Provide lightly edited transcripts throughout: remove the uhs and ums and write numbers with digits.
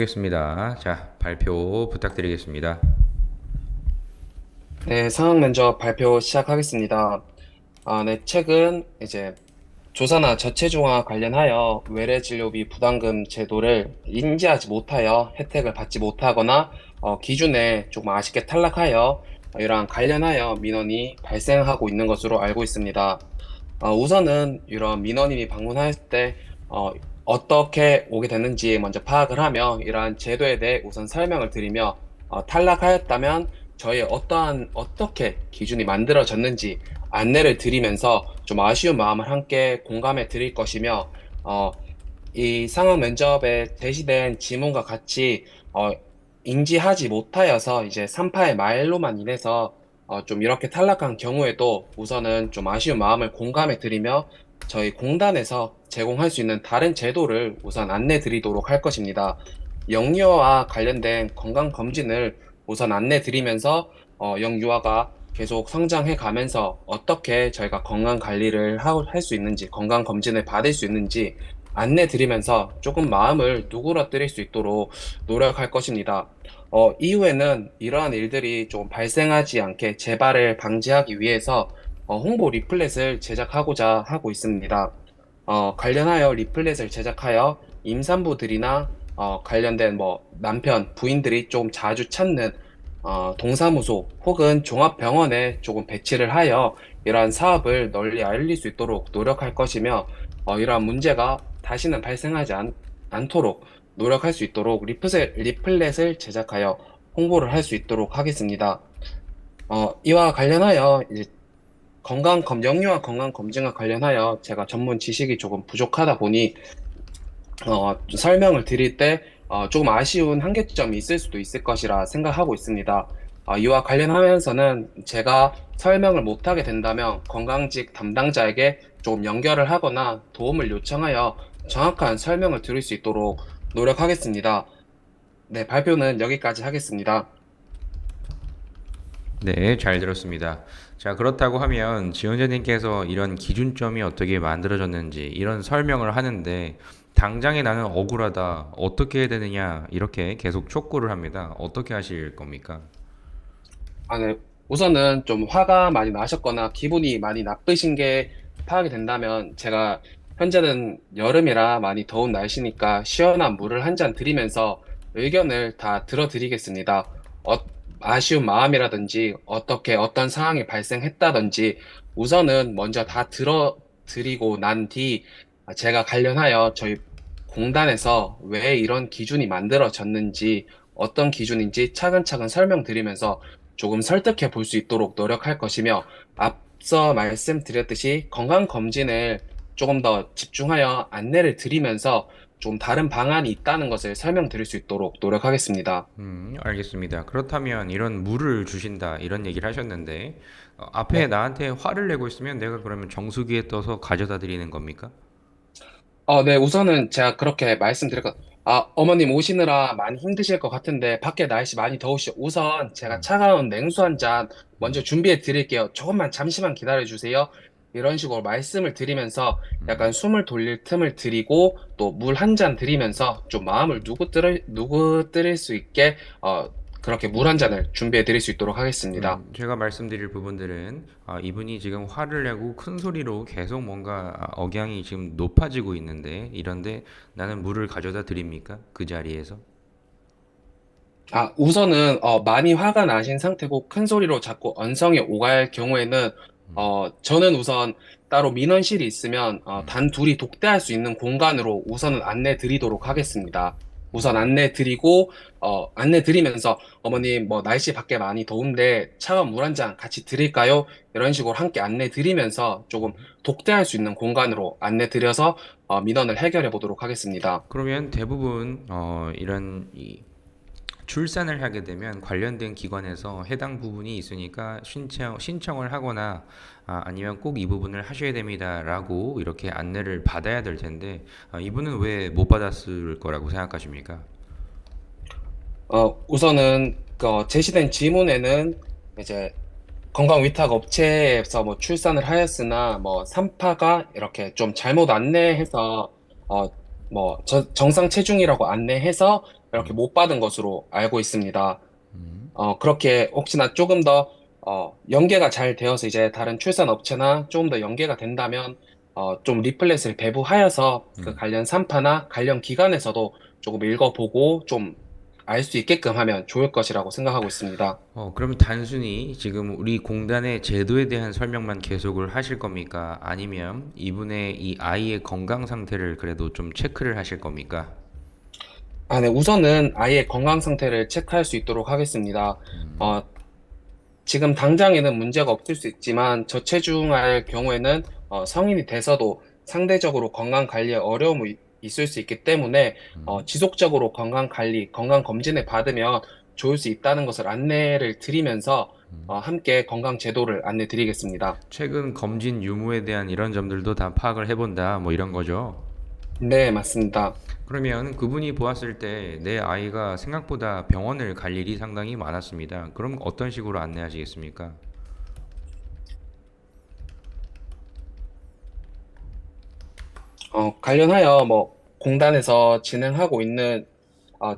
보겠습니다. 자, 발표 부탁드리겠습니다. 네, 상황 면접 발표 시작하겠습니다. 네, 최근 이제 조사나 저체중과 관련하여 외래 진료비 부담금 제도를 인지하지 못하여 혜택을 받지 못하거나 기준에 조금 아쉽게 탈락하여 이러한 관련하여 민원이 발생하고 있는 것으로 알고 있습니다. 우선은 이런 민원인이 방문했을 때 어떻게 오게 됐는지 먼저 파악을 하며 이러한 제도에 대해 우선 설명을 드리며 탈락하였다면 저희 어떻게 기준이 만들어졌는지 안내를 드리면서 좀 아쉬운 마음을 함께 공감해 드릴 것이며 어, 이 상황 면접에 제시된 지문과 같이 인지하지 못하여서 이제 3파의 말로만 인해서 좀 이렇게 탈락한 경우에도 우선은 좀 아쉬운 마음을 공감해 드리며 저희 공단에서 제공할 수 있는 다른 제도를 우선 안내 드리도록 할 것입니다. 영유아와 관련된 건강 검진을 우선 안내 드리면서 영유아가 계속 성장해 가면서 어떻게 저희가 건강 관리를 할 수 있는지, 건강 검진을 받을 수 있는지 안내 드리면서 조금 마음을 누그러뜨릴 수 있도록 노력할 것입니다. 이후에는 이러한 일들이 좀 발생하지 않게 재발을 방지하기 위해서 홍보 리플렛을 제작하고자 하고 있습니다. 관련하여 리플렛을 제작하여 임산부들이나 관련된 뭐 남편, 부인들이 좀 자주 찾는 동사무소 혹은 종합병원에 조금 배치를 하여 이러한 사업을 널리 알릴 수 있도록 노력할 것이며 이러한 문제가 다시는 발생하지 않도록 노력할 수 있도록 리플렛을 제작하여 홍보를 할 수 있도록 하겠습니다. 이와 관련하여 이제 영유아 건강 검진과 관련하여 제가 전문 지식이 조금 부족하다 보니 설명을 드릴 때 조금 아쉬운 한계점이 있을 수도 있을 것이라 생각하고 있습니다. 이와 관련하면서는 제가 설명을 못하게 된다면 건강직 담당자에게 조금 연결을 하거나 도움을 요청하여 정확한 설명을 드릴 수 있도록 노력하겠습니다. 네, 발표는 여기까지 하겠습니다. 네, 잘 들었습니다. 자, 그렇다고 하면 지원자님께서 이런 기준점이 어떻게 만들어졌는지 이런 설명을 하는데 당장에 나는 억울하다. 어떻게 해야 되느냐. 이렇게 계속 촉구를 합니다. 어떻게 하실 겁니까? 네. 우선은 좀 화가 많이 나셨거나 기분이 많이 나쁘신 게 파악이 된다면 제가 현재는 여름이라 많이 더운 날씨니까 시원한 물을 한 잔 드리면서 의견을 다 들어드리겠습니다. 어, 아쉬운 마음이라든지 어떻게 어떤 상황이 발생했다든지 우선은 먼저 다 들어드리고 난 뒤 제가 관련하여 저희 공단에서 왜 이런 기준이 만들어졌는지 어떤 기준인지 차근차근 설명드리면서 조금 설득해 볼 수 있도록 노력할 것이며, 앞서 말씀드렸듯이 건강검진을 조금 더 집중하여 안내를 드리면서 좀 다른 방안이 있다는 것을 설명드릴 수 있도록 노력하겠습니다. 알겠습니다. 그렇다면 이런 물을 주신다. 이런 얘기를 하셨는데 앞에 네. 나한테 화를 내고 있으면 내가 그러면 정수기에 떠서 가져다 드리는 겁니까? 네, 우선은 제가 그렇게 말씀드렸거든요. 어머님 오시느라 많이 힘드실 것 같은데, 밖에 날씨 많이 더우시죠? 우선 제가 차가운 냉수 한 잔 먼저 준비해 드릴게요. 조금만 잠시만 기다려 주세요. 이런 식으로 말씀을 드리면서 약간 숨을 돌릴 틈을 드리고 또 물 한 잔 드리면서 좀 마음을 누구뜨릴 수 있게, 그렇게 물 한 잔을 준비해 드릴 수 있도록 하겠습니다. 제가 말씀드릴 부분들은 이분이 지금 화를 내고 큰 소리로 계속 뭔가 억양이 지금 높아지고 있는데 이런데 나는 물을 가져다 드립니까? 그 자리에서? 우선은, 많이 화가 나신 상태고 큰 소리로 자꾸 언성이 오갈 경우에는, 저는 우선 따로 민원실이 있으면, 단 둘이 독대할 수 있는 공간으로 우선은 안내 드리도록 하겠습니다. 우선 안내 드리고, 안내 드리면서, 어머님, 뭐, 날씨 밖에 많이 더운데 차가운 물 한 잔 같이 드릴까요? 이런 식으로 함께 안내 드리면서 조금 독대할 수 있는 공간으로 안내 드려서, 민원을 해결해 보도록 하겠습니다. 그러면 대부분 이런 출산을 하게 되면 관련된 기관에서 해당 부분이 있으니까 신청을 하거나 아니면 꼭 이 부분을 하셔야 됩니다라고 이렇게 안내를 받아야 될 텐데 이분은 왜 못 받았을 거라고 생각하십니까? 우선은 제시된 지문에는 이제 건강위탁 업체에서 뭐 출산을 하였으나 뭐 산파가 이렇게 좀 잘못 안내해서 뭐 정상 체중이라고 안내해서 이렇게 음, 못 받은 것으로 알고 있습니다. 음. 그렇게 혹시나 조금 더 연계가 잘 되어서 이제 다른 출산 업체나 조금 더 연계가 된다면 좀 리플렛을 배부하여서 그 음. 관련 산파나 관련 기관에서도 조금 읽어보고 좀 알 수 있게끔 하면 좋을 것이라고 생각하고 있습니다. 그럼 단순히 지금 우리 공단의 제도에 대한 설명만 계속을 하실 겁니까? 아니면 이분의 이 아이의 건강 상태를 그래도 좀 체크를 하실 겁니까? 네, 우선은 아이의 건강 상태를 체크할 수 있도록 하겠습니다. 어, 지금 당장에는 문제가 없을 수 있지만 저체중할 경우에는 성인이 돼서도 상대적으로 건강 관리에 어려움이 있을 수 있기 때문에 지속적으로 건강 관리, 건강 검진을 받으면 좋을 수 있다는 것을 안내를 드리면서 함께 건강 제도를 안내 드리겠습니다. 최근 검진 유무에 대한 이런 점들도 다 파악을 해본다, 뭐 이런 거죠. 네, 맞습니다. 그러면 그분이 보았을 때 내 아이가 생각보다 병원을 갈 일이 상당히 많았습니다. 그럼 어떤 식으로 안내하시겠습니까? 관련하여 뭐 공단에서 진행하고 있는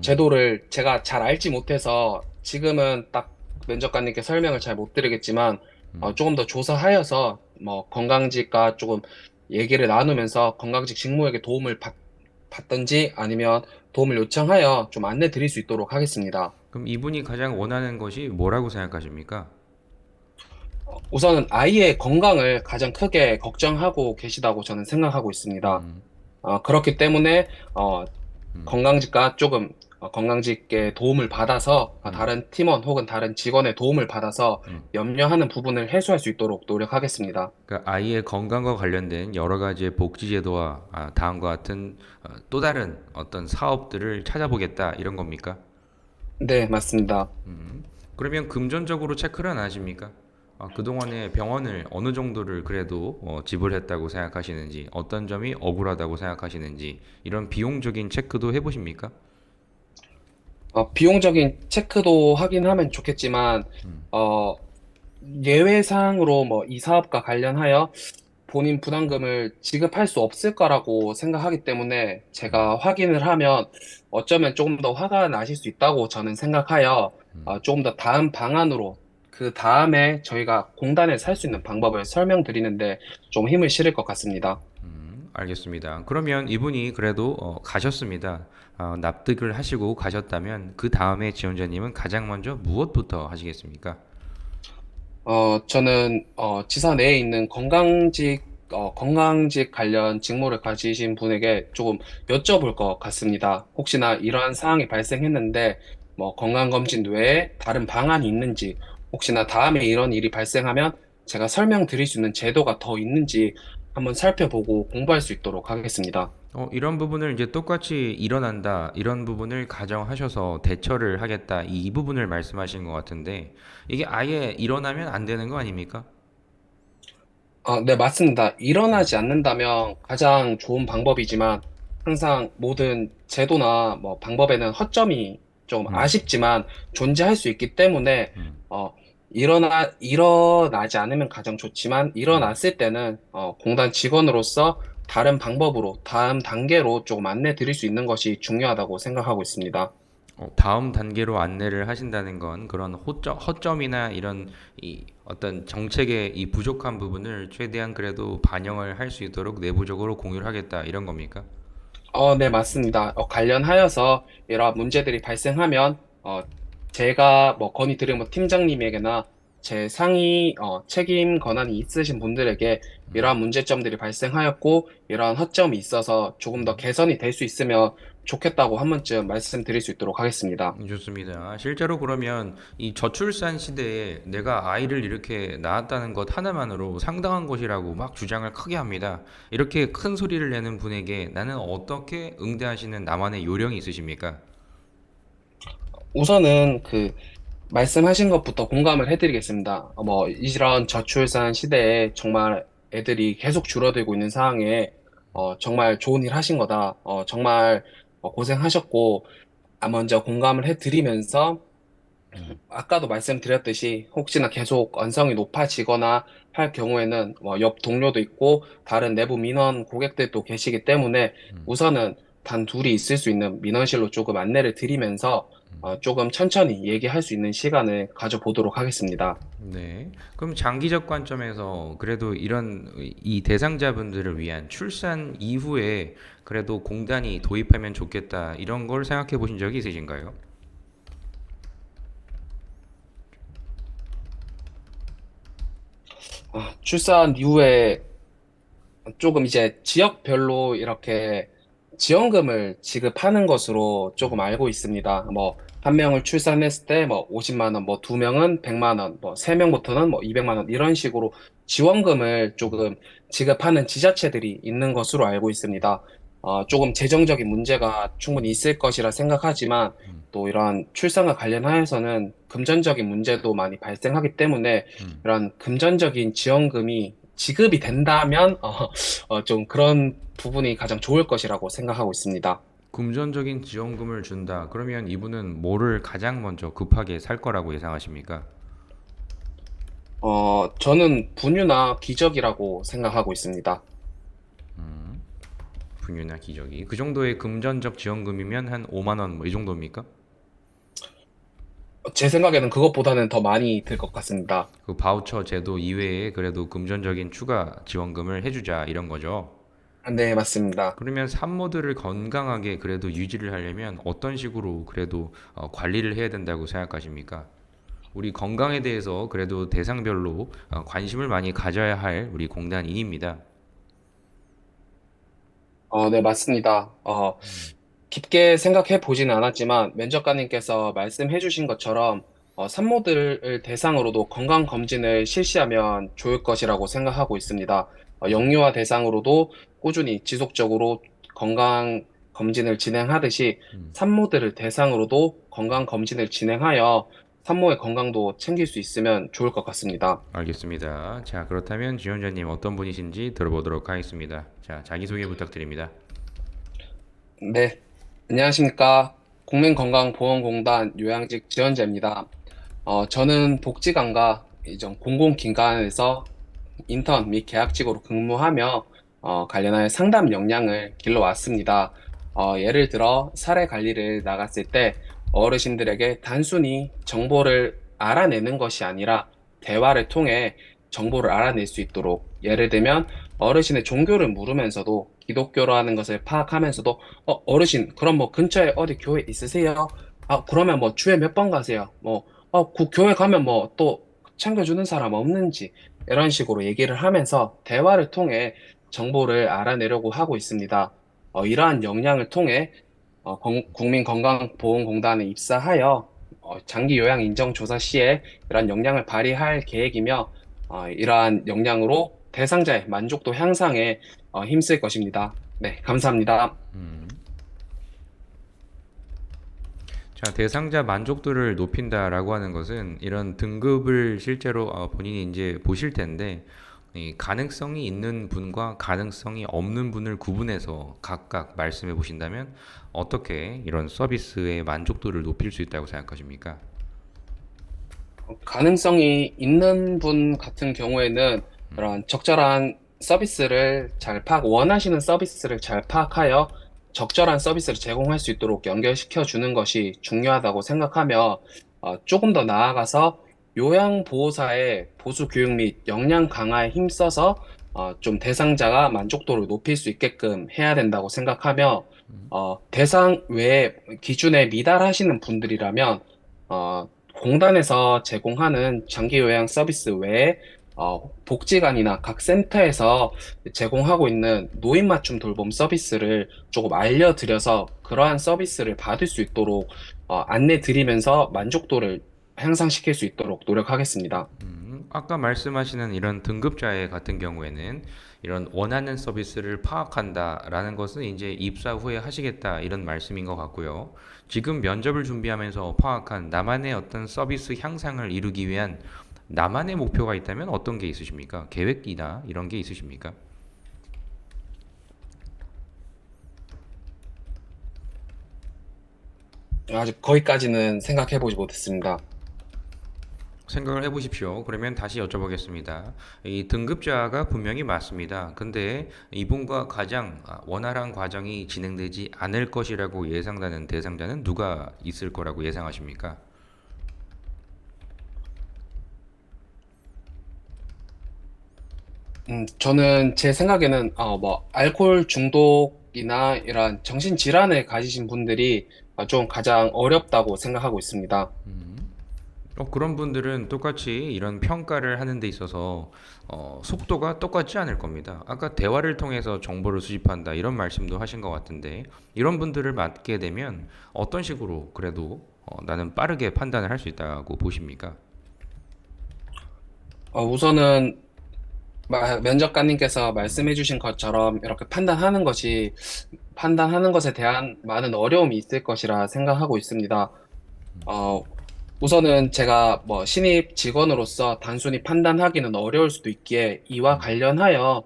제도를 제가 잘 알지 못해서 지금은 딱 면접관님께 설명을 잘 못 드리겠지만 조금 더 조사하여서 뭐 건강직과 조금 얘기를 나누면서 건강직 직무에게 도움을 받든지 아니면 도움을 요청하여 좀 안내 드릴 수 있도록 하겠습니다. 그럼 이분이 가장 원하는 것이 뭐라고 생각하십니까? 우선은 아이의 건강을 가장 크게 걱정하고 계시다고 저는 생각하고 있습니다. 그렇기 때문에 건강직과 조금 건강직의 도움을 받아서 다른 팀원 혹은 다른 직원의 도움을 받아서 염려하는 부분을 해소할 수 있도록 노력하겠습니다. 그러니까 아이의 건강과 관련된 여러 가지의 복지 제도와 다음과 같은 또 다른 어떤 사업들을 찾아보겠다 이런 겁니까? 네, 맞습니다. 그러면 금전적으로 체크를 안 하십니까? 그동안에 병원을 어느 정도를 그래도 지불했다고 생각하시는지, 어떤 점이 억울하다고 생각하시는지, 이런 비용적인 체크도 해보십니까? 비용적인 체크도 하긴 하면 좋겠지만, 어, 예외사항으로 뭐 이 사업과 관련하여 본인 부담금을 지급할 수 없을 거라고 생각하기 때문에 제가 확인을 하면 어쩌면 조금 더 화가 나실 수 있다고 저는 생각하여 조금 더 다음 방안으로 그 다음에 저희가 공단에 살 수 있는 방법을 설명드리는데 좀 힘을 실을 것 같습니다. 알겠습니다. 그러면 이분이 그래도 가셨습니다. 납득을 하시고 가셨다면 그 다음에 지원자님은 가장 먼저 무엇부터 하시겠습니까? 저는 지사 내에 있는 건강직 관련 직무를 가지신 분에게 조금 여쭤볼 것 같습니다. 혹시나 이러한 사항이 발생했는데 뭐 건강검진 외에 다른 방안이 있는지, 혹시나 다음에 이런 일이 발생하면 제가 설명드릴 수 있는 제도가 더 있는지 한번 살펴보고 공부할 수 있도록 하겠습니다. 이런 부분을 이제 똑같이 일어난다, 이런 부분을 가정하셔서 대처를 하겠다, 이 부분을 말씀하신 것 같은데, 이게 아예 일어나면 안 되는 거 아닙니까? 네, 맞습니다. 일어나지 않는다면 가장 좋은 방법이지만 항상 모든 제도나 뭐 방법에는 허점이 좀 아쉽지만 존재할 수 있기 때문에 일어나지 않으면 가장 좋지만 일어났을 때는 공단 직원으로서 다른 방법으로 다음 단계로 조금 안내 드릴 수 있는 것이 중요하다고 생각하고 있습니다. 다음 단계로 안내를 하신다는 건 그런 허점이나 이런 이 어떤 정책의 이 부족한 부분을 최대한 그래도 반영을 할 수 있도록 내부적으로 공유를 하겠다, 이런 겁니까? 네, 맞습니다. 관련하여서 이러한 문제들이 발생하면, 제가 뭐 건의 드리면 팀장님에게나 제 상위, 책임 권한이 있으신 분들에게 이러한 문제점들이 발생하였고, 이러한 허점이 있어서 조금 더 개선이 될 수 있으면 좋겠다고 한 번쯤 말씀드릴 수 있도록 하겠습니다. 좋습니다. 실제로 그러면 이 저출산 시대에 내가 아이를 이렇게 낳았다는 것 하나만으로 상당한 것이라고 막 주장을 크게 합니다. 이렇게 큰 소리를 내는 분에게 나는 어떻게 응대하시는 나만의 요령이 있으십니까? 우선은 말씀하신 것부터 공감을 해드리겠습니다. 뭐, 이런 저출산 시대에 정말 애들이 계속 줄어들고 있는 상황에, 정말 좋은 일 하신 거다. 정말 고생하셨고, 먼저 공감을 해드리면서, 아까도 말씀드렸듯이, 혹시나 계속 언성이 높아지거나 할 경우에는, 옆 동료도 있고, 다른 내부 민원 고객들도 계시기 때문에, 우선은 단 둘이 있을 수 있는 민원실로 조금 안내를 드리면서 조금 천천히 얘기할 수 있는 시간을 가져보도록 하겠습니다. 네. 그럼 장기적 관점에서 그래도 이런 이 대상자분들을 위한 출산 이후에 그래도 공단이 도입하면 좋겠다 이런 걸 생각해 보신 적이 있으신가요? 출산 이후에 조금 이제 지역별로 이렇게 지원금을 지급하는 것으로 조금 알고 있습니다. 뭐, 한 명을 출산했을 때 뭐 50만 원, 뭐 두 명은 100만 원, 뭐 세 명부터는 뭐 200만 원 이런 식으로 지원금을 조금 지급하는 지자체들이 있는 것으로 알고 있습니다. 조금 재정적인 문제가 충분히 있을 것이라 생각하지만 또 이런 출산과 관련하여서는 금전적인 문제도 많이 발생하기 때문에 이런 금전적인 지원금이 지급이 된다면 좀 그런 부분이 가장 좋을 것이라고 생각하고 있습니다. 금전적인 지원금을 준다. 그러면 이분은 뭐를 가장 먼저 급하게 살 거라고 예상하십니까? 저는 분유나 기저귀라고 생각하고 있습니다. 분유나 기저귀. 그 정도의 금전적 지원금이면 한 5만 원 뭐 이 정도입니까? 제 생각에는 그것보다는 더 많이 들 것 같습니다. 그 바우처 제도 이외에 그래도 금전적인 추가 지원금을 해주자 이런 거죠. 네, 맞습니다. 그러면 산모들을 건강하게 그래도 유지를 하려면 어떤 식으로 그래도 관리를 해야 된다고 생각하십니까? 우리 건강에 대해서 그래도 대상별로 관심을 많이 가져야 할 우리 공단인입니다. 네, 맞습니다. 깊게 생각해 보지는 않았지만 면접관님께서 말씀해 주신 것처럼 산모들을 대상으로도 건강 검진을 실시하면 좋을 것이라고 생각하고 있습니다. 영유아 대상으로도 꾸준히 지속적으로 건강 검진을 진행하듯이 산모들을 대상으로도 건강 검진을 진행하여 산모의 건강도 챙길 수 있으면 좋을 것 같습니다. 알겠습니다. 자, 그렇다면 지원자님 어떤 분이신지 들어보도록 하겠습니다. 자, 자기소개 부탁드립니다. 네, 안녕하십니까. 국민건강보험공단 요양직 지원자입니다. 저는 복지관과 이전 공공기관에서 인턴 및 계약직으로 근무하며 관련하여 상담 역량을 길러왔습니다. 예를 들어 사례 관리를 나갔을 때 어르신들에게 단순히 정보를 알아내는 것이 아니라 대화를 통해 정보를 알아낼 수 있도록 예를 들면 어르신의 종교를 물으면서도 기독교라는 것을 파악하면서도 어르신 그럼 뭐 근처에 어디 교회 있으세요? 그러면 뭐 주에 몇 번 가세요? 뭐 그 교회 가면 뭐 또 챙겨주는 사람 없는지 이런 식으로 얘기를 하면서 대화를 통해 정보를 알아내려고 하고 있습니다. 이러한 역량을 통해 국민건강보험공단에 입사하여 장기 요양 인정 조사 시에 이러한 역량을 발휘할 계획이며 이러한 역량으로 대상자의 만족도 향상에 힘쓸 것입니다. 네, 감사합니다. 자, 대상자 만족도를 높인다라고 하는 것은 이런 등급을 실제로 본인이 이제 보실 텐데 이 가능성이 있는 분과 가능성이 없는 분을 구분해서 각각 말씀해 보신다면 어떻게 이런 서비스의 만족도를 높일 수 있다고 생각하십니까? 가능성이 있는 분 같은 경우에는 그런 적절한 서비스를 원하시는 서비스를 잘 파악하여 적절한 서비스를 제공할 수 있도록 연결시켜 주는 것이 중요하다고 생각하며 조금 더 나아가서 요양보호사의 보수 교육 및 역량 강화에 힘써서 좀 대상자가 만족도를 높일 수 있게끔 해야 된다고 생각하며 대상 외에 기준에 미달하시는 분들이라면 공단에서 제공하는 장기요양 서비스 외에 복지관이나 각 센터에서 제공하고 있는 노인 맞춤 돌봄 서비스를 조금 알려드려서 그러한 서비스를 받을 수 있도록 안내 드리면서 만족도를 향상시킬 수 있도록 노력하겠습니다. 아까 말씀하시는 이런 등급자의 같은 경우에는 이런 원하는 서비스를 파악한다라는 것은 이제 입사 후에 하시겠다 이런 말씀인 것 같고요. 지금 면접을 준비하면서 파악한 나만의 어떤 서비스 향상을 이루기 위한 나만의 목표가 있다면 어떤 게 있으십니까? 계획이나 이런 게 있으십니까? 아직 거기까지는 생각해 보지 못했습니다. 생각을 해보십시오. 그러면 다시 여쭤보겠습니다. 이 등급자가 분명히 맞습니다. 근데 이분과 가장 원활한 과정이 진행되지 않을 것이라고 예상되는 대상자는 누가 있을 거라고 예상하십니까? 저는 제 생각에는 알코올 중독이나 이런 정신질환을 가지신 분들이 좀 가장 어렵다고 생각하고 있습니다. 그런 분들은 똑같이 이런 평가를 하는 데 있어서 속도가 똑같지 않을 겁니다. 아까 대화를 통해서 정보를 수집한다 이런 말씀도 하신 것 같은데 이런 분들을 맡게 되면 어떤 식으로 그래도 나는 빠르게 판단을 할 수 있다고 보십니까? 우선은 면접관님께서 말씀해주신 것처럼 이렇게 판단하는 것에 대한 많은 어려움이 있을 것이라 생각하고 있습니다. 어, 우선은 제가 신입 직원으로서 단순히 판단하기는 어려울 수도 있기에 이와 관련하여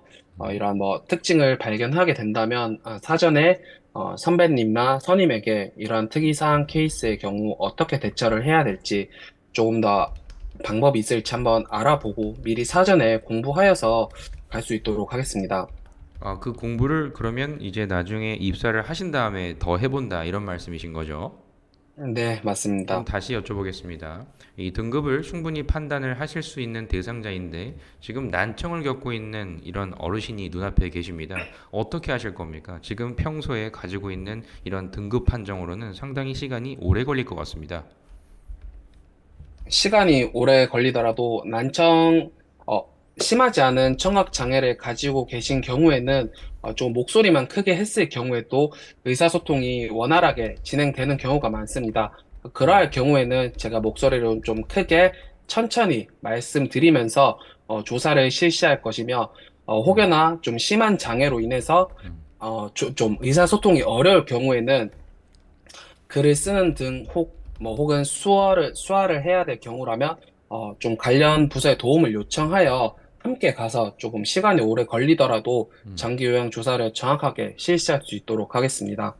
이러한 특징을 발견하게 된다면 사전에 선배님이나 선임에게 이러한 특이사항 케이스의 경우 어떻게 대처를 해야 될지 조금 더 방법이 있을지 한번 알아보고 미리 사전에 공부하여서 갈 수 있도록 하겠습니다. 그 공부를 그러면 이제 나중에 입사를 하신 다음에 더 해본다 이런 말씀이신 거죠? 네, 그럼 맞습니다. 다시 여쭤보겠습니다. 이 등급을 충분히 판단을 하실 수 있는 대상자인데 지금 난청을 겪고 있는 이런 어르신이 눈앞에 계십니다. 어떻게 하실 겁니까? 지금 평소에 가지고 있는 이런 등급 판정으로는 상당히 시간이 오래 걸릴 것 같습니다. 시간이 오래 걸리더라도 어, 심하지 않은 청각 장애를 가지고 계신 경우에는 좀 목소리만 크게 했을 경우에도 의사소통이 원활하게 진행되는 경우가 많습니다. 그러할 경우에는 제가 목소리를 좀 크게 천천히 말씀드리면서 조사를 실시할 것이며, 혹여나 좀 심한 장애로 인해서 좀 의사소통이 어려울 경우에는 글을 쓰는 등 혹은 수화를 해야 될 경우라면 좀 관련 부서에 도움을 요청하여 함께 가서 조금 시간이 오래 걸리더라도 장기 요양 조사를 정확하게 실시할 수 있도록 하겠습니다.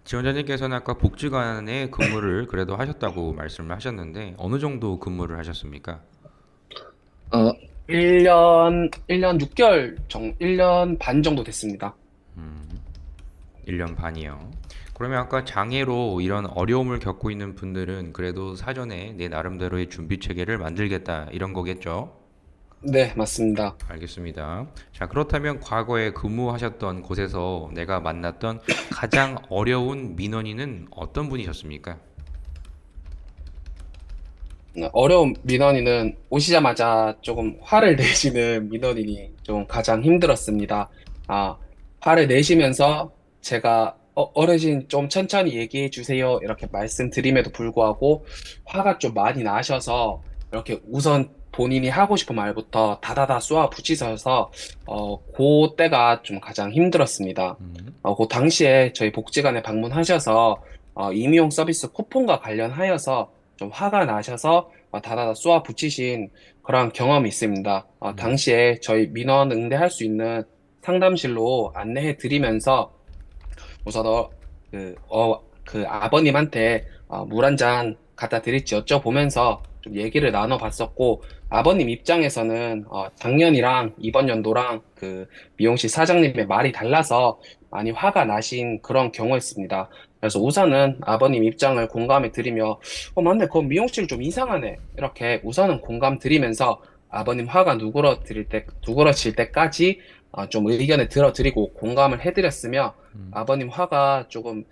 지원자님께서는 아까 복지관에 근무를 그래도 하셨다고 말씀을 하셨는데 어느 정도 근무를 하셨습니까? 어, 1년 6개월 1년 반 정도 됐습니다. 1년 반이요. 그러면 아까 장애로 이런 어려움을 겪고 있는 분들은 그래도 사전에 내 나름대로의 준비 체계를 만들겠다 이런 거겠죠? 네, 맞습니다. 알겠습니다. 자, 그렇다면 과거에 근무하셨던 곳에서 내가 만났던 가장 어려운 민원인은 어떤 분이셨습니까? 어려운 민원인은 오시자마자 조금 화를 내시는 민원인이 좀 가장 힘들었습니다. 아, 화를 내시면서 제가 어르신 좀 천천히 얘기해 주세요. 이렇게 말씀드림에도 불구하고 화가 좀 많이 나셔서 이렇게 우선 본인이 하고 싶은 말부터 다다다 쏘아 붙이셔서 그 때가 좀 가장 힘들었습니다. 그 당시에 저희 복지관에 방문하셔서 임의용 서비스 쿠폰과 관련하여서 좀 화가 나셔서 다다다 쏘아 붙이신 그런 경험이 있습니다. 당시에 저희 민원 응대할 수 있는 상담실로 안내해 드리면서 우선 그 아버님한테 물 한 잔 갖다 드릴지 여쭤보면서 좀 얘기를 나눠봤었고, 아버님 입장에서는 작년이랑 이번 연도랑 그 미용실 사장님의 말이 달라서 많이 화가 나신 그런 경우였습니다. 그래서 우선은 아버님 입장을 공감해 드리며, 맞네, 그 미용실 좀 이상하네. 이렇게 우선은 공감 드리면서 아버님 화가 누그러질 때까지 좀 의견을 들어드리고 공감을 해드렸으며, 아버님 화가 좀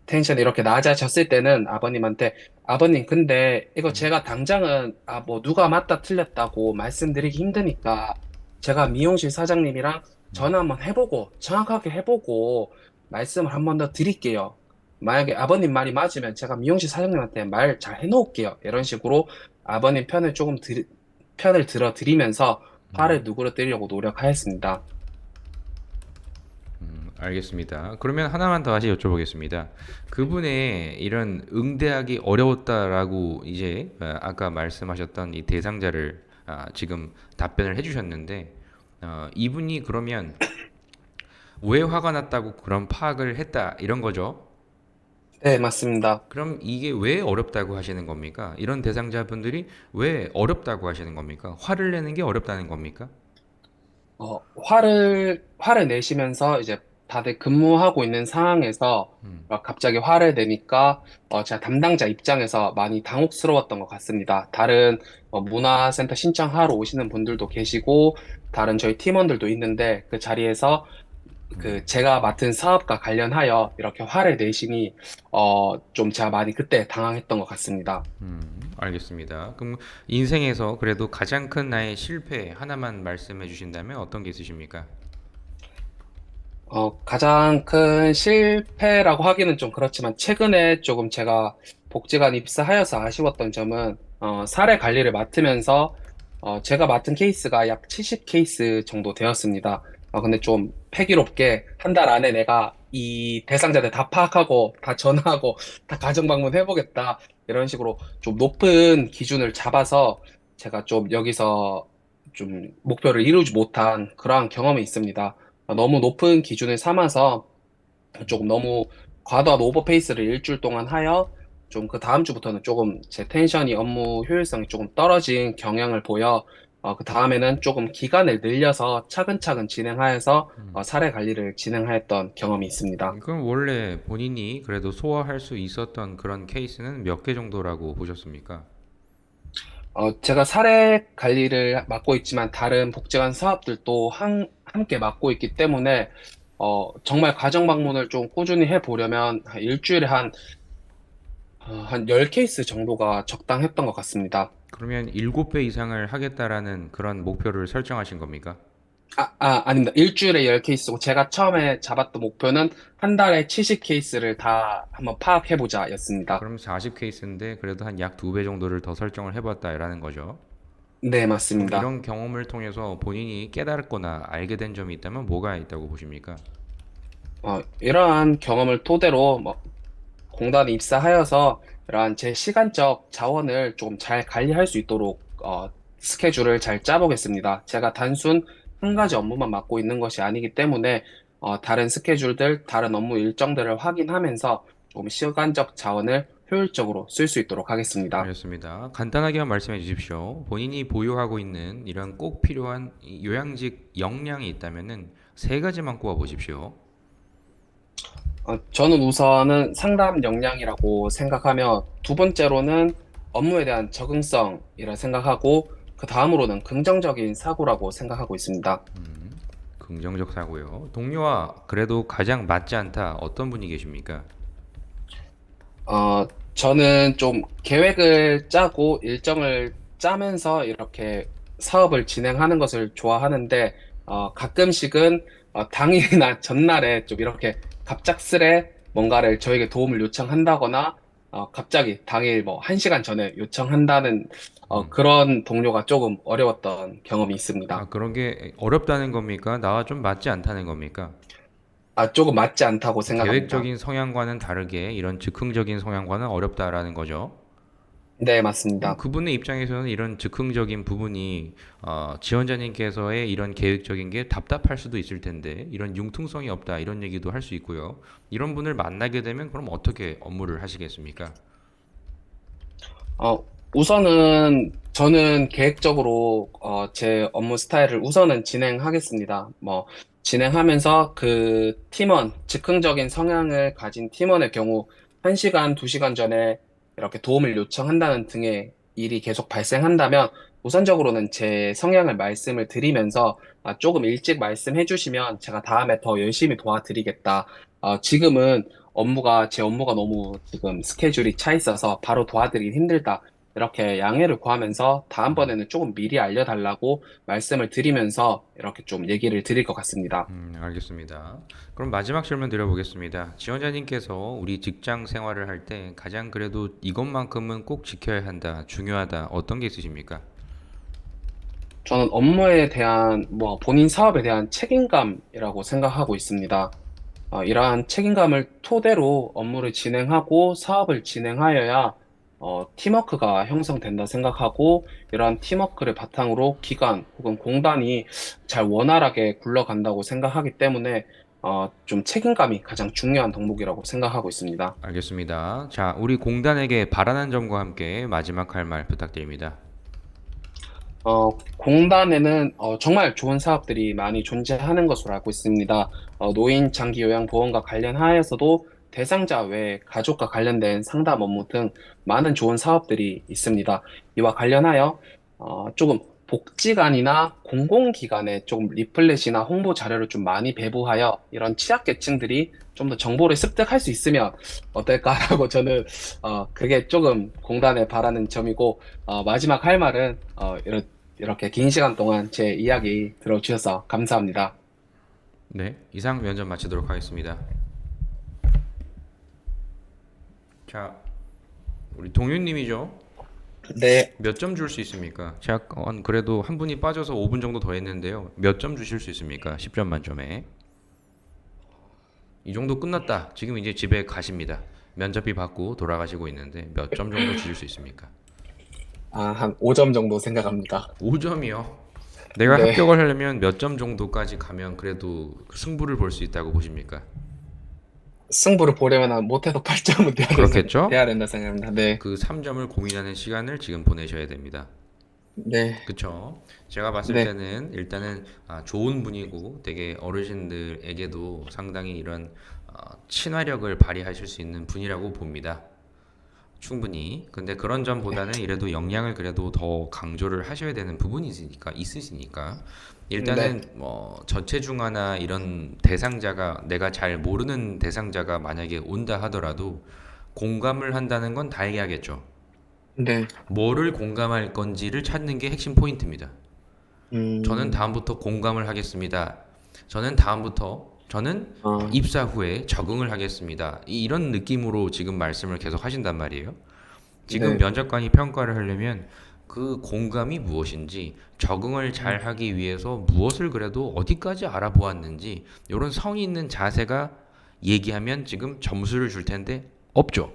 텐션이 이렇게 낮아졌을 때는 아버님한테 아버님 근데 이거 제가 당장은 누가 맞다 틀렸다고 말씀드리기 힘드니까 제가 미용실 사장님이랑 전화 한번 해보고 정확하게 해보고 말씀을 한번 더 드릴게요. 만약에 아버님 말이 맞으면 제가 미용실 사장님한테 말 잘 해놓을게요. 이런 식으로 아버님 편을 들어드리면서 화를 누그러뜨리려고 노력하였습니다. 알겠습니다. 그러면 하나만 더 다시 여쭤보겠습니다. 그분의 이런 응대하기 어려웠다라고 이제 아까 말씀하셨던 이 대상자를 지금 답변을 해주셨는데 이분이 그러면 왜 화가 났다고 그런 파악을 했다 이런 거죠? 네, 맞습니다. 그럼 이게 왜 어렵다고 하시는 겁니까? 이런 대상자분들이 왜 어렵다고 하시는 겁니까? 화를 내는 게 어렵다는 겁니까? 화를 내시면서 이제 다들 근무하고 있는 상황에서 갑자기 화를 내니까 제가 담당자 입장에서 많이 당혹스러웠던 것 같습니다. 다른 문화센터 신청하러 오시는 분들도 계시고, 다른 저희 팀원들도 있는데, 그 자리에서 그 제가 맡은 사업과 관련하여 이렇게 화를 내시니, 좀 제가 많이 그때 당황했던 것 같습니다. 알겠습니다. 그럼 인생에서 그래도 가장 큰 나의 실패 하나만 말씀해 주신다면 어떤 게 있으십니까? 가장 큰 실패라고 하기는 좀 그렇지만, 최근에 조금 제가 복지관 입사하여서 아쉬웠던 점은, 사례 관리를 맡으면서, 제가 맡은 케이스가 약 70 케이스 정도 되었습니다. 근데 좀 패기롭게 한 달 안에 내가 이 대상자들 다 파악하고, 다 전화하고, 다 가정 방문해보겠다. 이런 식으로 좀 높은 기준을 잡아서 제가 좀 여기서 좀 목표를 이루지 못한 그러한 경험이 있습니다. 너무 높은 기준을 삼아서 조금 너무 과도한 오버페이스를 일주일 동안 하여 좀 그 다음 주부터는 조금 제 텐션이 업무 효율성이 조금 떨어진 경향을 보여 그 다음에는 조금 기간을 늘려서 차근차근 진행하여서 사례 관리를 진행하였던 경험이 있습니다. 그럼 원래 본인이 그래도 소화할 수 있었던 그런 케이스는 몇 개 정도라고 보셨습니까? 제가 사례 관리를 맡고 있지만 다른 복지관 사업들도 함께 맡고 있기 때문에 정말 가정 방문을 좀 꾸준히 해보려면 한 일주일에 한 10케이스 정도가 적당했던 것 같습니다. 그러면 7배 이상을 하겠다라는 그런 목표를 설정하신 겁니까? 아닙니다. 일주일에 10케이스고 제가 처음에 잡았던 목표는 한 달에 70케이스를 다 한번 파악해보자 였습니다. 그럼 40 케이스인데 그래도 한 약 2배 정도를 더 설정을 해봤다라는 거죠. 네, 그럼 맞습니다. 이런 경험을 통해서 본인이 깨달았거나 알게 된 점이 있다면 뭐가 있다고 보십니까? 이러한 경험을 토대로 뭐 공단에 입사하여서 이러한 제 시간적 자원을 좀 잘 관리할 수 있도록 스케줄을 잘 짜보겠습니다. 제가 단순 한 가지 업무만 맡고 있는 것이 아니기 때문에 다른 스케줄들, 다른 업무 일정들을 확인하면서 좀 시간적 자원을 효율적으로 쓸 수 있도록 하겠습니다. 알겠습니다. 간단하게만 말씀해 주십시오. 본인이 보유하고 있는 이런 꼭 필요한 이 요양직 역량이 있다면은 세 가지만 꼽아 보십시오. 저는 우선은 상담 역량이라고 생각하며 두 번째로는 업무에 대한 적응성이라 생각하고 그 다음으로는 긍정적인 사고라고 생각하고 있습니다. 긍정적 사고요. 동료와 그래도 가장 맞지 않다 어떤 분이 계십니까? 저는 좀 계획을 짜고 일정을 짜면서 이렇게 사업을 진행하는 것을 좋아하는데, 가끔씩은 당일이나 전날에 좀 이렇게 갑작스레 뭔가를 저에게 도움을 요청한다거나, 갑자기 당일 뭐 1시간 전에 요청한다는 그런 동료가 조금 어려웠던 경험이 있습니다. 그런 게 어렵다는 겁니까? 나와 좀 맞지 않다는 겁니까? 조금 맞지 않다고 생각합니다. 계획적인 성향과는 다르게 이런 즉흥적인 성향과는 어렵다라는 거죠. 네, 그럼 맞습니다. 그분의 입장에서는 이런 즉흥적인 부분이 지원자님께서의 이런 계획적인 게 답답할 수도 있을 텐데 이런 융통성이 없다 이런 얘기도 할 수 있고요. 이런 분을 만나게 되면 그럼 어떻게 업무를 하시겠습니까? 우선은 저는 계획적으로 제 업무 스타일을 우선은 진행하겠습니다. 뭐 진행하면서 그 팀원, 즉흥적인 성향을 가진 팀원의 경우 1시간, 2시간 전에 이렇게 도움을 요청한다는 등의 일이 계속 발생한다면 우선적으로는 제 성향을 말씀을 드리면서 조금 일찍 말씀해 주시면 제가 다음에 더 열심히 도와드리겠다. 지금은 제 업무가 너무 지금 스케줄이 차 있어서 바로 도와드리기 힘들다. 이렇게 양해를 구하면서 다음번에는 조금 미리 알려달라고 말씀을 드리면서 이렇게 좀 얘기를 드릴 것 같습니다. 알겠습니다. 그럼 마지막 질문 드려보겠습니다. 지원자님께서 우리 직장 생활을 할 때 가장 그래도 이것만큼은 꼭 지켜야 한다, 중요하다, 어떤 게 있으십니까? 저는 업무에 대한, 뭐, 본인 사업에 대한 책임감이라고 생각하고 있습니다. 이러한 책임감을 토대로 업무를 진행하고 사업을 진행하여야 팀워크가 형성된다 생각하고 이러한 팀워크를 바탕으로 기관 혹은 공단이 잘 원활하게 굴러간다고 생각하기 때문에 좀 책임감이 가장 중요한 덕목이라고 생각하고 있습니다. 알겠습니다. 자, 우리 공단에게 바라는 점과 함께 마지막 할 말 부탁드립니다. 공단에는 정말 좋은 사업들이 많이 존재하는 것으로 알고 있습니다. 노인 장기 요양 보험과 관련하여서도 대상자 외 가족과 관련된 상담 업무 등 많은 좋은 사업들이 있습니다. 이와 관련하여 조금 복지관이나 공공기관에 조금 리플렛이나 홍보 자료를 좀 많이 배부하여 이런 취약계층들이 좀 더 정보를 습득할 수 있으면 어떨까라고 저는 그게 조금 공단에 바라는 점이고 마지막 할 말은 이렇게 긴 시간 동안 제 이야기 들어주셔서 감사합니다. 네, 이상 면접 마치도록 하겠습니다. 자, 우리 동윤님이죠? 네, 몇 점 줄 수 있습니까? 제가 그래도 한 분이 빠져서 5분 정도 더 했는데요. 몇 점 주실 수 있습니까? 10점 만점에. 이 정도 끝났다. 지금 이제 집에 가십니다. 면접비 받고 돌아가시고 있는데 몇 점 정도 주실 수 있습니까? 한 5점 정도 생각합니다. 5점이요. 내가 네, 합격을 하려면 몇 점 정도까지 가면 그래도 승부를 볼 수 있다고 보십니까? 승부를 보려면 못해도 8점은 그렇겠죠? 돼야 된다 생각합니다. 네, 그 3점을 고민하는 시간을 지금 보내셔야 됩니다. 네, 그쵸? 제가 봤을 네, 때는 일단은 좋은 분이고 되게 어르신들에게도 상당히 이런 친화력을 발휘하실 수 있는 분이라고 봅니다. 충분히. 근데 그런 점보다는 이래도 역량을 그래도 더 강조를 하셔야 되는 부분이 있으시니까. 네, 일단은 뭐 저체중아나 이런 대상자가 내가 잘 모르는 대상자가 만약에 온다 하더라도 공감을 한다는 건 다 얘기하겠죠. 네, 뭐를 공감할 건지를 찾는 게 핵심 포인트입니다. 저는 음, 다음부터 공감을 하겠습니다. 저는 어, 입사 후에 적응을 하겠습니다. 이런 느낌으로 지금 말씀을 계속 하신단 말이에요. 지금 네, 면접관이 평가를 하려면 그 공감이 무엇인지, 적응을 음, 잘 하기 위해서 무엇을 그래도 어디까지 알아보았는지, 이런 성의 있는 자세가 얘기하면 지금 점수를 줄 텐데 없죠.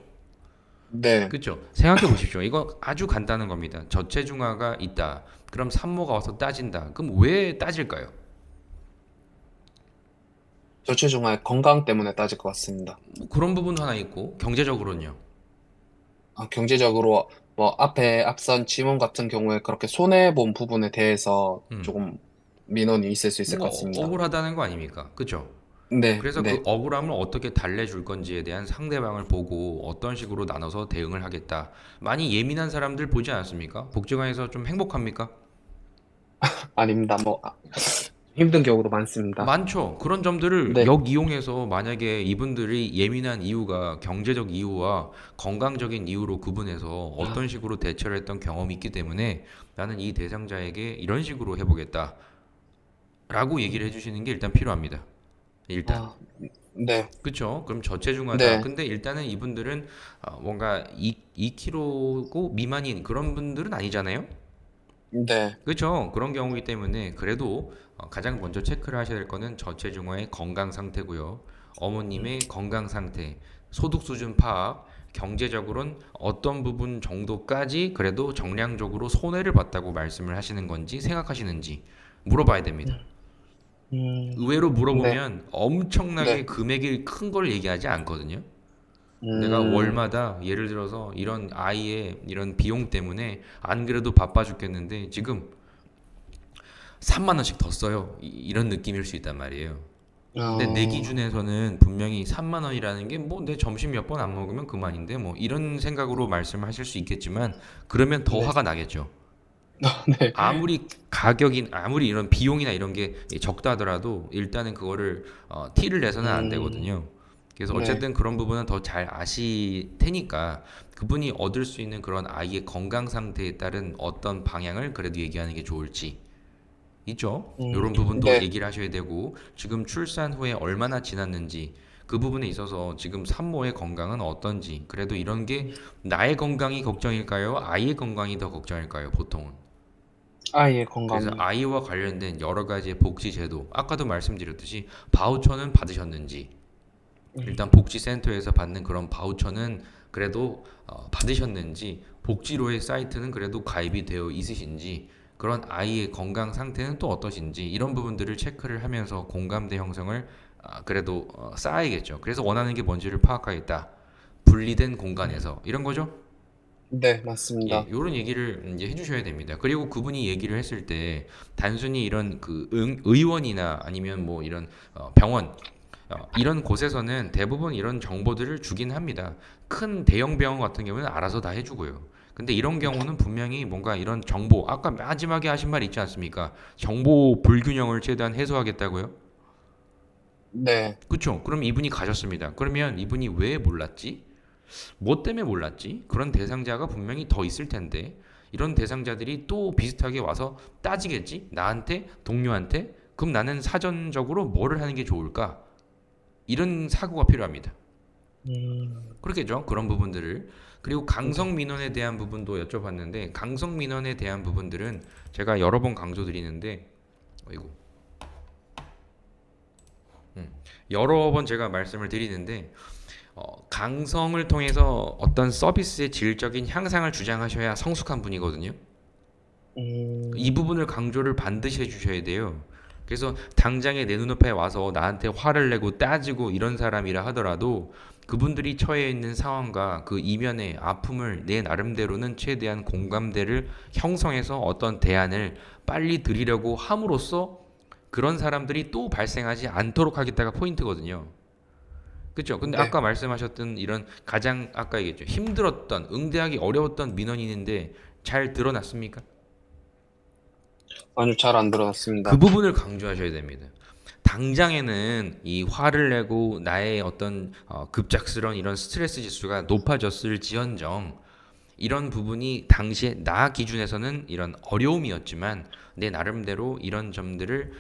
네. 그렇죠? 생각해 보십시오. 이거 아주 간단한 겁니다. 저체중아가 있다. 그럼 산모가 와서 따진다. 그럼 왜 따질까요? 저체중아의 건강 때문에 따질 것 같습니다. 뭐 그런 부분 하나 있고 경제적으로는요. 경제적으로 뭐 앞선 지문 같은 경우에 그렇게 손해 본 부분에 대해서 조금 민원이 있을 수 있을 것 뭔가 같습니다. 억울하다는 거 아닙니까? 그렇죠? 네, 그래서 그 네. 억울함을 어떻게 달래줄 건지에 대한 상대방을 보고 어떤 식으로 나눠서 대응을 하겠다. 많이 예민한 사람들 보지 않았습니까? 복지관에서 좀 행복합니까? 아닙니다. 힘든 경우도 많습니다. 많죠. 그런 점들을 네. 역이용해서 만약에 이분들이 예민한 이유가 경제적 이유와 건강적인 이유로 구분해서 어떤 식으로 대처를 했던 경험이 있기 때문에 나는 이 대상자에게 이런 식으로 해보겠다. 라고 얘기를 해주시는 게 일단 필요합니다. 일단. 아, 네, 그쵸? 그럼 저체중하다. 네, 근데 일단은 이분들은 뭔가 2kg 미만인 그런 분들은 아니잖아요? 네, 그렇죠. 그런 경우이기 때문에 그래도 가장 먼저 체크를 하셔야 될 거는 저체중아의 건강 상태고요. 어머님의 건강 상태, 소득 수준 파악, 경제적으로는 어떤 부분 정도까지 그래도 정량적으로 손해를 봤다고 말씀을 하시는 건지 생각하시는지 물어봐야 됩니다. 음, 의외로 네, 물어보면 엄청나게 네, 금액이 큰 걸 얘기하지 않거든요. 내가 음, 월마다 예를 들어서 이런 아이의 이런 비용 때문에 안 그래도 바빠 죽겠는데 지금 3만 원씩 더 써요. 이런 느낌일 수 있단 말이에요. 근데 내 어, 기준에서는 분명히 3만 원이라는 게 뭐 내 점심 몇 번 안 먹으면 그만인데 뭐 이런 생각으로 말씀을 하실 수 있겠지만 그러면 더 네, 화가 나겠죠. 네, 아무리 이런 비용이나 이런 게 적다 하더라도 일단은 그거를 티를 내서는 안 음, 되거든요. 그래서 네, 어쨌든 그런 부분은 더 잘 아실 테니까 그분이 얻을 수 있는 그런 아이의 건강 상태에 따른 어떤 방향을 그래도 얘기하는 게 좋을지 있죠. 이런 부분도 네, 얘기를 하셔야 되고 지금 출산 후에 얼마나 지났는지 그 부분에 있어서 지금 산모의 건강은 어떤지 그래도 이런 게 나의 건강이 걱정일까요? 아이의 건강이 더 걱정일까요? 보통은. 아이의 그래서 건강이요. 아이와 관련된 여러 가지의 복지 제도, 아까도 말씀드렸듯이 바우처는 받으셨는지, 일단 복지센터에서 받는 그런 바우처는 그래도 받으셨는지, 복지로의 사이트는 그래도 가입이 되어 있으신지, 그런 아이의 건강 상태는 또 어떠신지, 이런 부분들을 체크를 하면서 공감대 형성을 그래도 쌓아야겠죠. 그래서 원하는 게 뭔지를 파악하겠다. 분리된 공간에서 이런 거죠. 네, 예, 맞습니다. 이런 얘기를 이제 해주셔야 됩니다. 그리고 그분이 얘기를 했을 때 단순히 이런 의원이나 아니면 뭐 이런 병원 이런 곳에서는 대부분 이런 정보들을 주긴 합니다. 큰 대형 병원 같은 경우는 알아서 다 해주고요. 근데 이런 경우는 분명히 뭔가 이런 정보, 아까 마지막에 하신 말 있지 않습니까? 정보 불균형을 최대한 해소하겠다고요? 네, 그쵸? 그럼 이분이 가셨습니다. 그러면 이분이 왜 몰랐지? 뭐 때문에 몰랐지? 그런 대상자가 분명히 더 있을 텐데 이런 대상자들이 또 비슷하게 와서 따지겠지? 나한테, 동료한테? 그럼 나는 사전적으로 뭐를 하는 게 좋을까? 이런 사고가 필요합니다. 그렇겠죠? 그런 부분들을. 그리고 네, 강성 민원에 대한 부분도 여쭤봤는데 강성 민원에 대한 부분들은 제가 여러 번 강조드리는데 어이구, 여러 번 제가 말씀을 드리는데 강성을 통해서 어떤 서비스의 질적인 향상을 주장하셔야 성숙한 분이거든요. 이 음, 부분을 강조를 반드시 해주셔야 돼요. 그래서 당장에 내 눈앞에 와서 나한테 화를 내고 따지고 이런 사람이라 하더라도 그분들이 처해 있는 상황과 그 이면의 아픔을 내 나름대로는 최대한 공감대를 형성해서 어떤 대안을 빨리 드리려고 함으로써 그런 사람들이 또 발생하지 않도록 하겠다가 포인트거든요. 그렇죠. 근데 네. 아까 말씀하셨던 이런 가장 아까 얘기했죠. 힘들었던 응대하기 어려웠던 민원이 있는데 잘 드러났습니까? 아주 잘 안 그 들어갔습니다. 부분을 강조하셔야 됩니다. 당장에는 이 화를 내고 나의 어떤 급작스러운 이런 스트레스 지수가 높아졌을지언정 이런 부분이 당시에 나 기준에서는 이런 어려움이었지만 내 나름대로 이런 점들을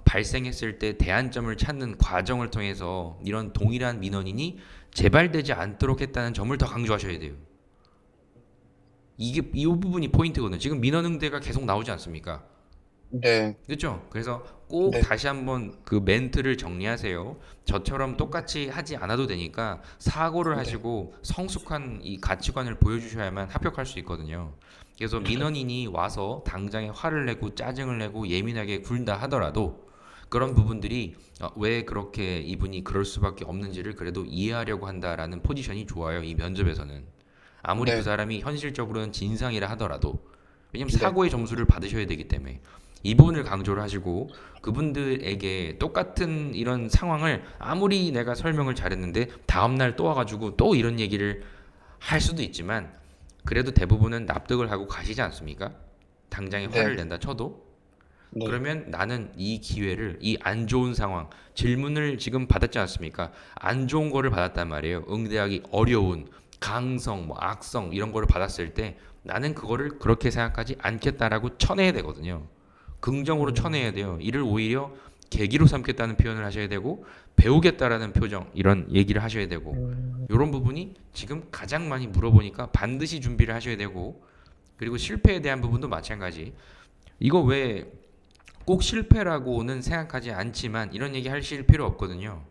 발생했을 때 대안점을 찾는 과정을 통해서 이런 동일한 민원인이 재발되지 않도록 했다는 점을 더 강조하셔야 돼요. 이게 이 부분이 포인트거든요. 지금 민원 응대가 계속 나오지 않습니까? 네, 그렇죠? 그래서 꼭 네, 다시 한번 그 멘트를 정리하세요. 저처럼 똑같이 하지 않아도 되니까 사고를 네, 하시고 성숙한 이 가치관을 보여주셔야만 합격할 수 있거든요. 그래서 네, 민원인이 와서 당장에 화를 내고 짜증을 내고 예민하게 굴다 하더라도 그런 부분들이 왜 그렇게 이분이 그럴 수밖에 없는지를 그래도 이해하려고 한다라는 포지션이 좋아요. 이 면접에서는. 아무리 그 네, 사람이 현실적으로는 진상이라 하더라도 왜냐면 네, 사고의 점수를 받으셔야 되기 때문에 이 부분을 강조를 하시고 그분들에게 똑같은 이런 상황을 아무리 내가 설명을 잘했는데 다음날 또 와가지고 또 이런 얘기를 할 수도 있지만 그래도 대부분은 납득을 하고 가시지 않습니까? 당장에 화를 네, 낸다 쳐도 네, 그러면 나는 이 기회를 이 안 좋은 상황 질문을 지금 받았지 않습니까? 안 좋은 거를 받았단 말이에요. 응대하기 어려운 강성, 뭐 악성 이런 거를 받았을 때 나는 그거를 그렇게 생각하지 않겠다라고 쳐내야 되거든요. 긍정으로 쳐내야 음, 돼요. 이를 오히려 계기로 삼겠다는 표현을 하셔야 되고 배우겠다라는 표정 이런 얘기를 하셔야 되고 음, 이런 부분이 지금 가장 많이 물어보니까 반드시 준비를 하셔야 되고 그리고 실패에 대한 부분도 마찬가지. 이거 왜 꼭 실패라고는 생각하지 않지만 이런 얘기 하실 필요 없거든요.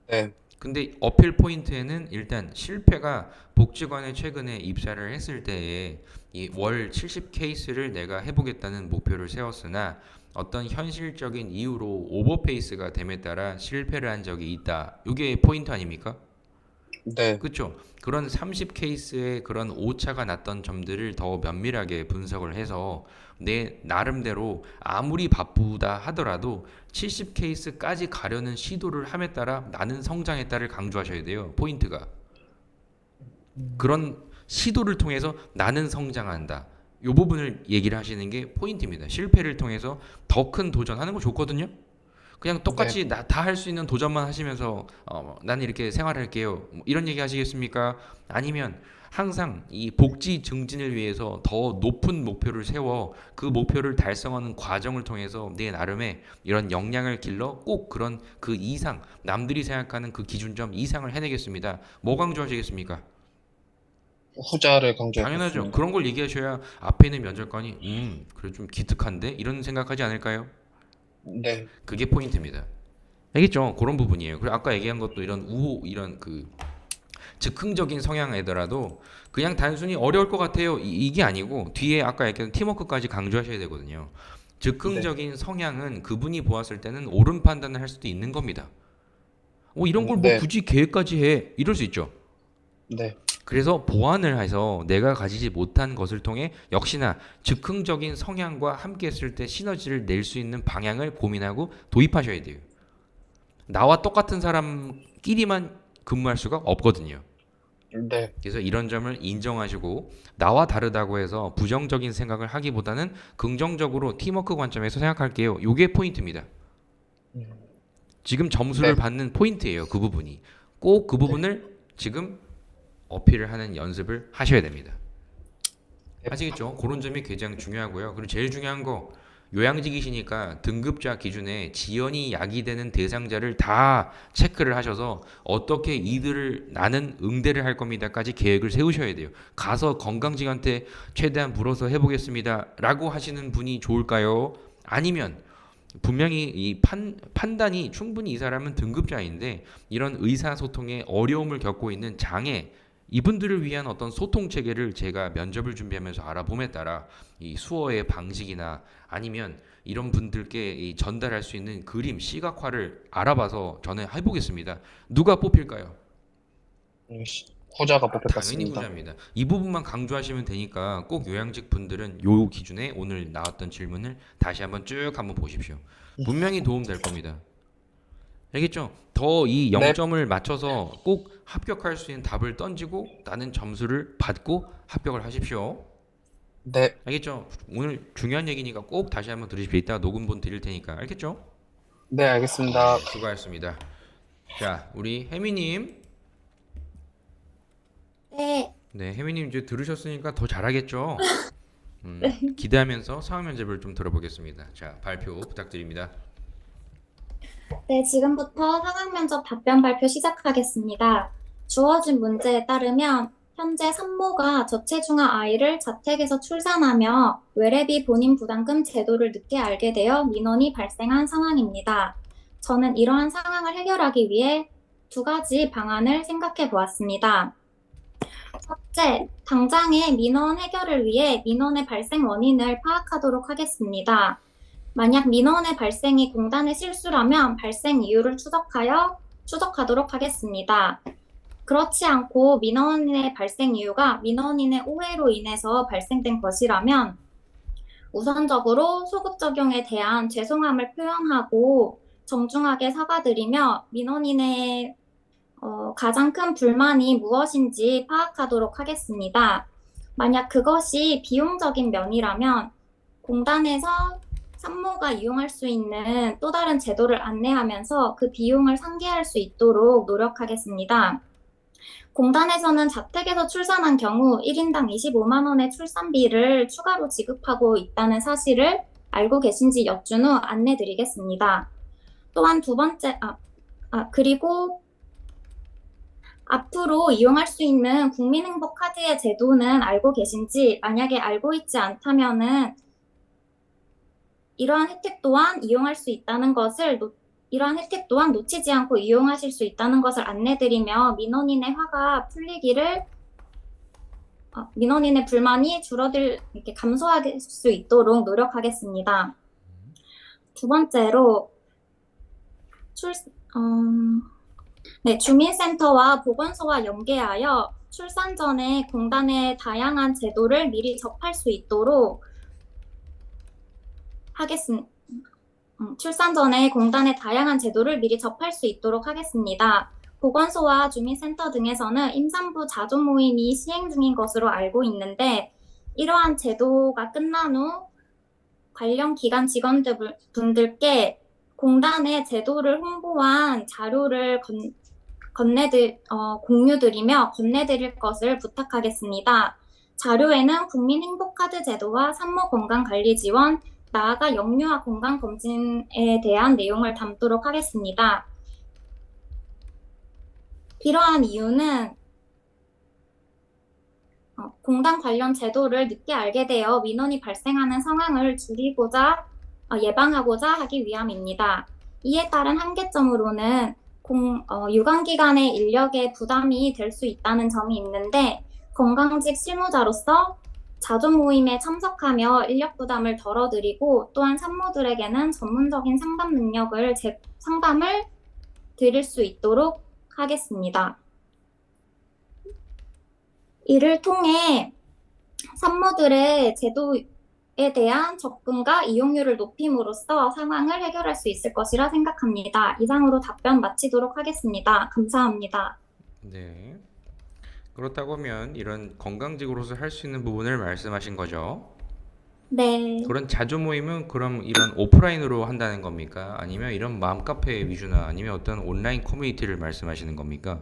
네, 근데 어필 포인트에는 일단 실패가 복지관에 최근에 입사를 했을 때에 이 월 70 케이스를 내가 해보겠다는 목표를 세웠으나 어떤 현실적인 이유로 오버페이스가 됨에 따라 실패를 한 적이 있다. 이게 포인트 아닙니까? 네, 그렇죠. 그런 30 케이스의 그런 오차가 났던 점들을 더 면밀하게 분석을 해서 내 나름대로 아무리 바쁘다 하더라도 70 케이스까지 가려는 시도를 함에 따라 나는 성장했다를 강조하셔야 돼요. 포인트가. 그런 시도를 통해서 나는 성장한다. 이 부분을 얘기를 하시는 게 포인트입니다. 실패를 통해서 더 큰 도전하는 거 좋거든요. 그냥 네. 똑같이 다 할 수 있는 도전만 하시면서 나는 이렇게 생활할게요. 뭐 이런 얘기 하시겠습니까? 아니면 항상 이 복지 증진을 위해서 더 높은 목표를 세워 그 목표를 달성하는 과정을 통해서 내 나름의 이런 역량을 길러 꼭 그런 그 이상 남들이 생각하는 그 기준점 이상을 해내겠습니다. 뭐 강조하시겠습니까? 후자를 당연하죠. 강조하겠습니다. 그런 걸 얘기하셔야 앞에 있는 면접관이 그래 좀 기특한데 이런 생각하지 않을까요? 네, 그게 포인트입니다. 알겠죠? 그런 부분이에요. 그리고 아까 얘기한 것도 이런 우호, 이런 그 즉흥적인 성향이더라도 그냥 단순히 어려울 것 같아요. 이게 아니고 뒤에 아까 얘기한 팀워크까지 강조하셔야 되거든요. 네, 즉흥적인 성향은 그분이 보았을 때는 옳은 판단을 할 수도 있는 겁니다. 이런 걸 뭐 네, 굳이 계획까지 해? 이럴 수 있죠. 네, 그래서 보완을 해서 내가 가지지 못한 것을 통해 역시나 즉흥적인 성향과 함께 했을 때 시너지를 낼 수 있는 방향을 고민하고 도입하셔야 돼요. 나와 똑같은 사람끼리만 근무할 수가 없거든요. 네, 그래서 이런 점을 인정하시고 나와 다르다고 해서 부정적인 생각을 하기보다는 긍정적으로 팀워크 관점에서 생각할게요. 요게 포인트입니다. 음, 지금 점수를 네, 받는 포인트예요. 그 부분이. 꼭 그 네, 부분을 지금 어필을 하는 연습을 하셔야 됩니다. 네, 아시겠죠? 그런 점이 가장 중요하고요. 그리고 제일 중요한 거 요양직이시니까 등급자 기준에 지연이 야기되는 대상자를 다 체크를 하셔서 어떻게 이들을 나는 응대를 할 겁니다까지 계획을 세우셔야 돼요. 가서 건강직한테 최대한 물어서 해보겠습니다라고 하시는 분이 좋을까요? 아니면 분명히 이 판단이 충분히 이 사람은 등급자인데 이런 의사소통에 어려움을 겪고 있는 장애 이분들을 위한 어떤 소통 체계를 제가 면접을 준비하면서 알아봄에 따라 이 수어의 방식이나 아니면 이런 분들께 이 전달할 수 있는 그림, 시각화를 알아봐서 저는 해보겠습니다. 누가 뽑힐까요? 후자가 뽑힐 것 당연히 같습니다. 후자입니다. 이 부분만 강조하시면 되니까 꼭 요양직 분들은 요 기준에 오늘 나왔던 질문을 다시 한번 쭉 한번 보십시오. 분명히 도움 될 겁니다. 알겠죠? 더 이 네, 0점을 맞춰서 꼭 합격할 수 있는 답을 던지고 나는 점수를 받고 합격을 하십시오. 네, 알겠죠? 오늘 중요한 얘기니까 꼭 다시 한번 들으십시오. 이따 녹음본 드릴 테니까. 알겠죠? 네, 알겠습니다. 네, 수고하셨습니다. 자, 우리 혜미님. 네, 네, 혜미님 이제 들으셨으니까 더 잘하겠죠? 네. 기대하면서 상황 면접을 좀 들어보겠습니다. 자, 발표 부탁드립니다. 네, 지금부터 상황 면접 답변 발표 시작하겠습니다. 주어진 문제에 따르면 현재 산모가 저체중아 아이를 자택에서 출산하며 외래비 본인 부담금 제도를 늦게 알게 되어 민원이 발생한 상황입니다. 저는 이러한 상황을 해결하기 위해 두 가지 방안을 생각해 보았습니다. 첫째, 당장의 민원 해결을 위해 민원의 발생 원인을 파악하도록 하겠습니다. 만약 민원의 발생이 공단의 실수라면 발생 이유를 추적하도록 하겠습니다. 그렇지 않고 민원의 발생 이유가 민원인의 오해로 인해서 발생된 것이라면 우선적으로 소급 적용에 대한 죄송함을 표현하고 정중하게 사과드리며 민원인의 가장 큰 불만이 무엇인지 파악하도록 하겠습니다. 만약 그것이 비용적인 면이라면 공단에서 산모가 이용할 수 있는 또 다른 제도를 안내하면서 그 비용을 상기할 수 있도록 노력하겠습니다. 공단에서는 자택에서 출산한 경우 1인당 25만 원의 출산비를 추가로 지급하고 있다는 사실을 알고 계신지 여쭌 후 안내드리겠습니다. 또한 두 번째, 그리고 앞으로 이용할 수 있는 국민행복카드의 제도는 알고 계신지, 만약에 알고 있지 않다면은 이러한 혜택 또한 이용할 수 있다는 것을 이러한 혜택 또한 놓치지 않고 이용하실 수 있다는 것을 안내드리며 민원인의 불만이 이렇게 감소할 수 있도록 노력하겠습니다. 두 번째로 주민센터와 보건소와 연계하여 출산 전에 공단의 다양한 제도를 미리 접할 수 있도록 하겠습니다. 출산 전에 공단의 다양한 제도를 미리 접할 수 있도록 하겠습니다. 보건소와 주민센터 등에서는 임산부 자조 모임이 시행 중인 것으로 알고 있는데 이러한 제도가 끝난 후 관련 기관 직원분들께 공단의 제도를 홍보한 자료를 공유드리며 건네드릴 것을 부탁하겠습니다. 자료에는 국민행복카드 제도와 산모 건강관리 지원, 나아가 영유아 건강검진에 대한 내용을 담도록 하겠습니다. 이러한 이유는 공단 관련 제도를 늦게 알게 되어 민원이 발생하는 상황을 예방하고자 하기 위함입니다. 이에 따른 한계점으로는 유관기관의 인력에 부담이 될 수 있다는 점이 있는데 건강직 실무자로서 자조 모임에 참석하며 인력 부담을 덜어드리고 또한 산모들에게는 전문적인 상담을 드릴 수 있도록 하겠습니다. 이를 통해 산모들의 제도에 대한 접근과 이용률을 높임으로써 상황을 해결할 수 있을 것이라 생각합니다. 이상으로 답변 마치도록 하겠습니다. 감사합니다. 네. 그렇다고 하면 이런 건강직으로서 할 수 있는 부분을 말씀하신 거죠? 네. 그런 자조 모임은 그럼 이런 오프라인으로 한다는 겁니까? 아니면 이런 맘카페 위주나 아니면 어떤 온라인 커뮤니티를 말씀하시는 겁니까?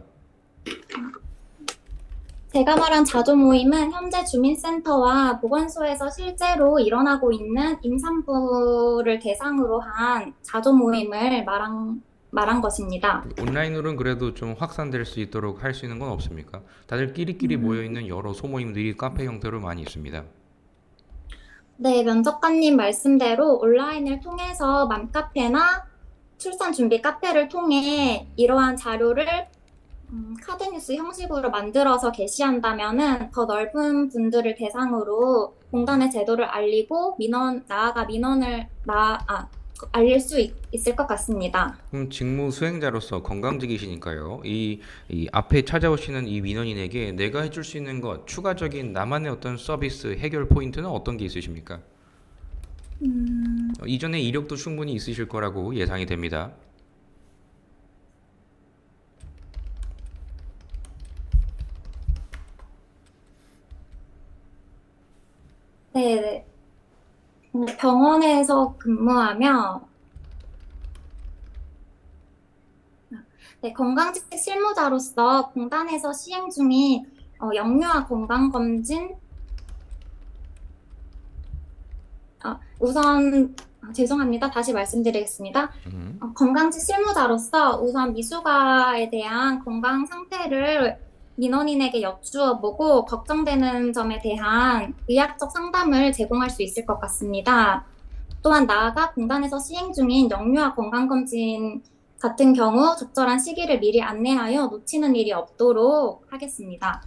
제가 말한 자조 모임은 현재 주민센터와 보건소에서 실제로 일어나고 있는 임산부를 대상으로 한 자조 모임을 말한 것입니다. 온라인으로는 그래도 좀 확산될 수 있도록 할 수 있는 건 없습니까? 다들 끼리끼리 모여 있는 여러 소모임들이 카페 형태로 많이 있습니다. 네, 면접관님 말씀대로 온라인을 통해서 맘카페나 출산 준비 카페를 통해 이러한 자료를 카드뉴스 형식으로 만들어서 게시한다면은 더 넓은 분들을 대상으로 공단의 제도를 알리고 나아가 민원을 알릴 수 있을 것 같습니다. 그럼 직무 수행자로서 건강직이시니까요. 이 앞에 찾아오시는 이 민원인에게 내가 해줄 수 있는 것, 추가적인 나만의 어떤 서비스 해결 포인트는 어떤 게 있으십니까? 이전에 이력도 충분히 있으실 거라고 예상이 됩니다. 네, 병원에서 근무하며 네, 건강직 실무자로서 공단에서 시행 중인 영유아 건강검진 죄송합니다. 다시 말씀드리겠습니다. 건강직 실무자로서 우선 미숙아에 대한 건강 상태를 민원인에게 여쭈어 보고 걱정되는 점에 대한 의학적 상담을 제공할 수 있을 것 같습니다. 또한 나아가 공단에서 시행 중인 영유아 건강검진 같은 경우 적절한 시기를 미리 안내하여 놓치는 일이 없도록 하겠습니다.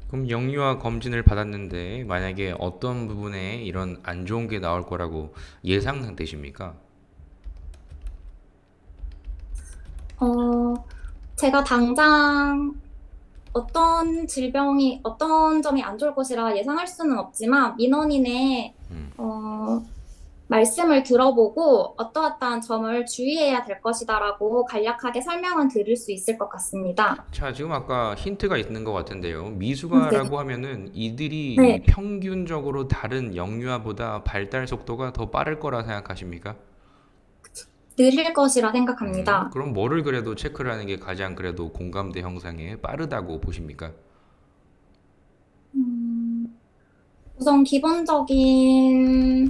그럼 영유아 검진을 받았는데 만약에 어떤 부분에 이런 안 좋은 게 나올 거라고 예상되십니까? 제가 당장 어떤 점이 안 좋을 것이라 예상할 수는 없지만 민원인의 말씀을 들어보고 어떠어떠한 점을 주의해야 될 것이다라고 간략하게 설명은 드릴 수 있을 것 같습니다. 자, 지금 아까 힌트가 있는 것 같은데요. 네. 미숙아라고 하면은 이들이 네. 평균적으로 다른 영유아보다 발달 속도가 더 빠를 거라 생각하십니까? 느릴 것이라 생각합니다. 그럼 뭐를 그래도 체크를 하는 게 가장 그래도 공감대 형성에 빠르다고 보십니까? 우선 기본적인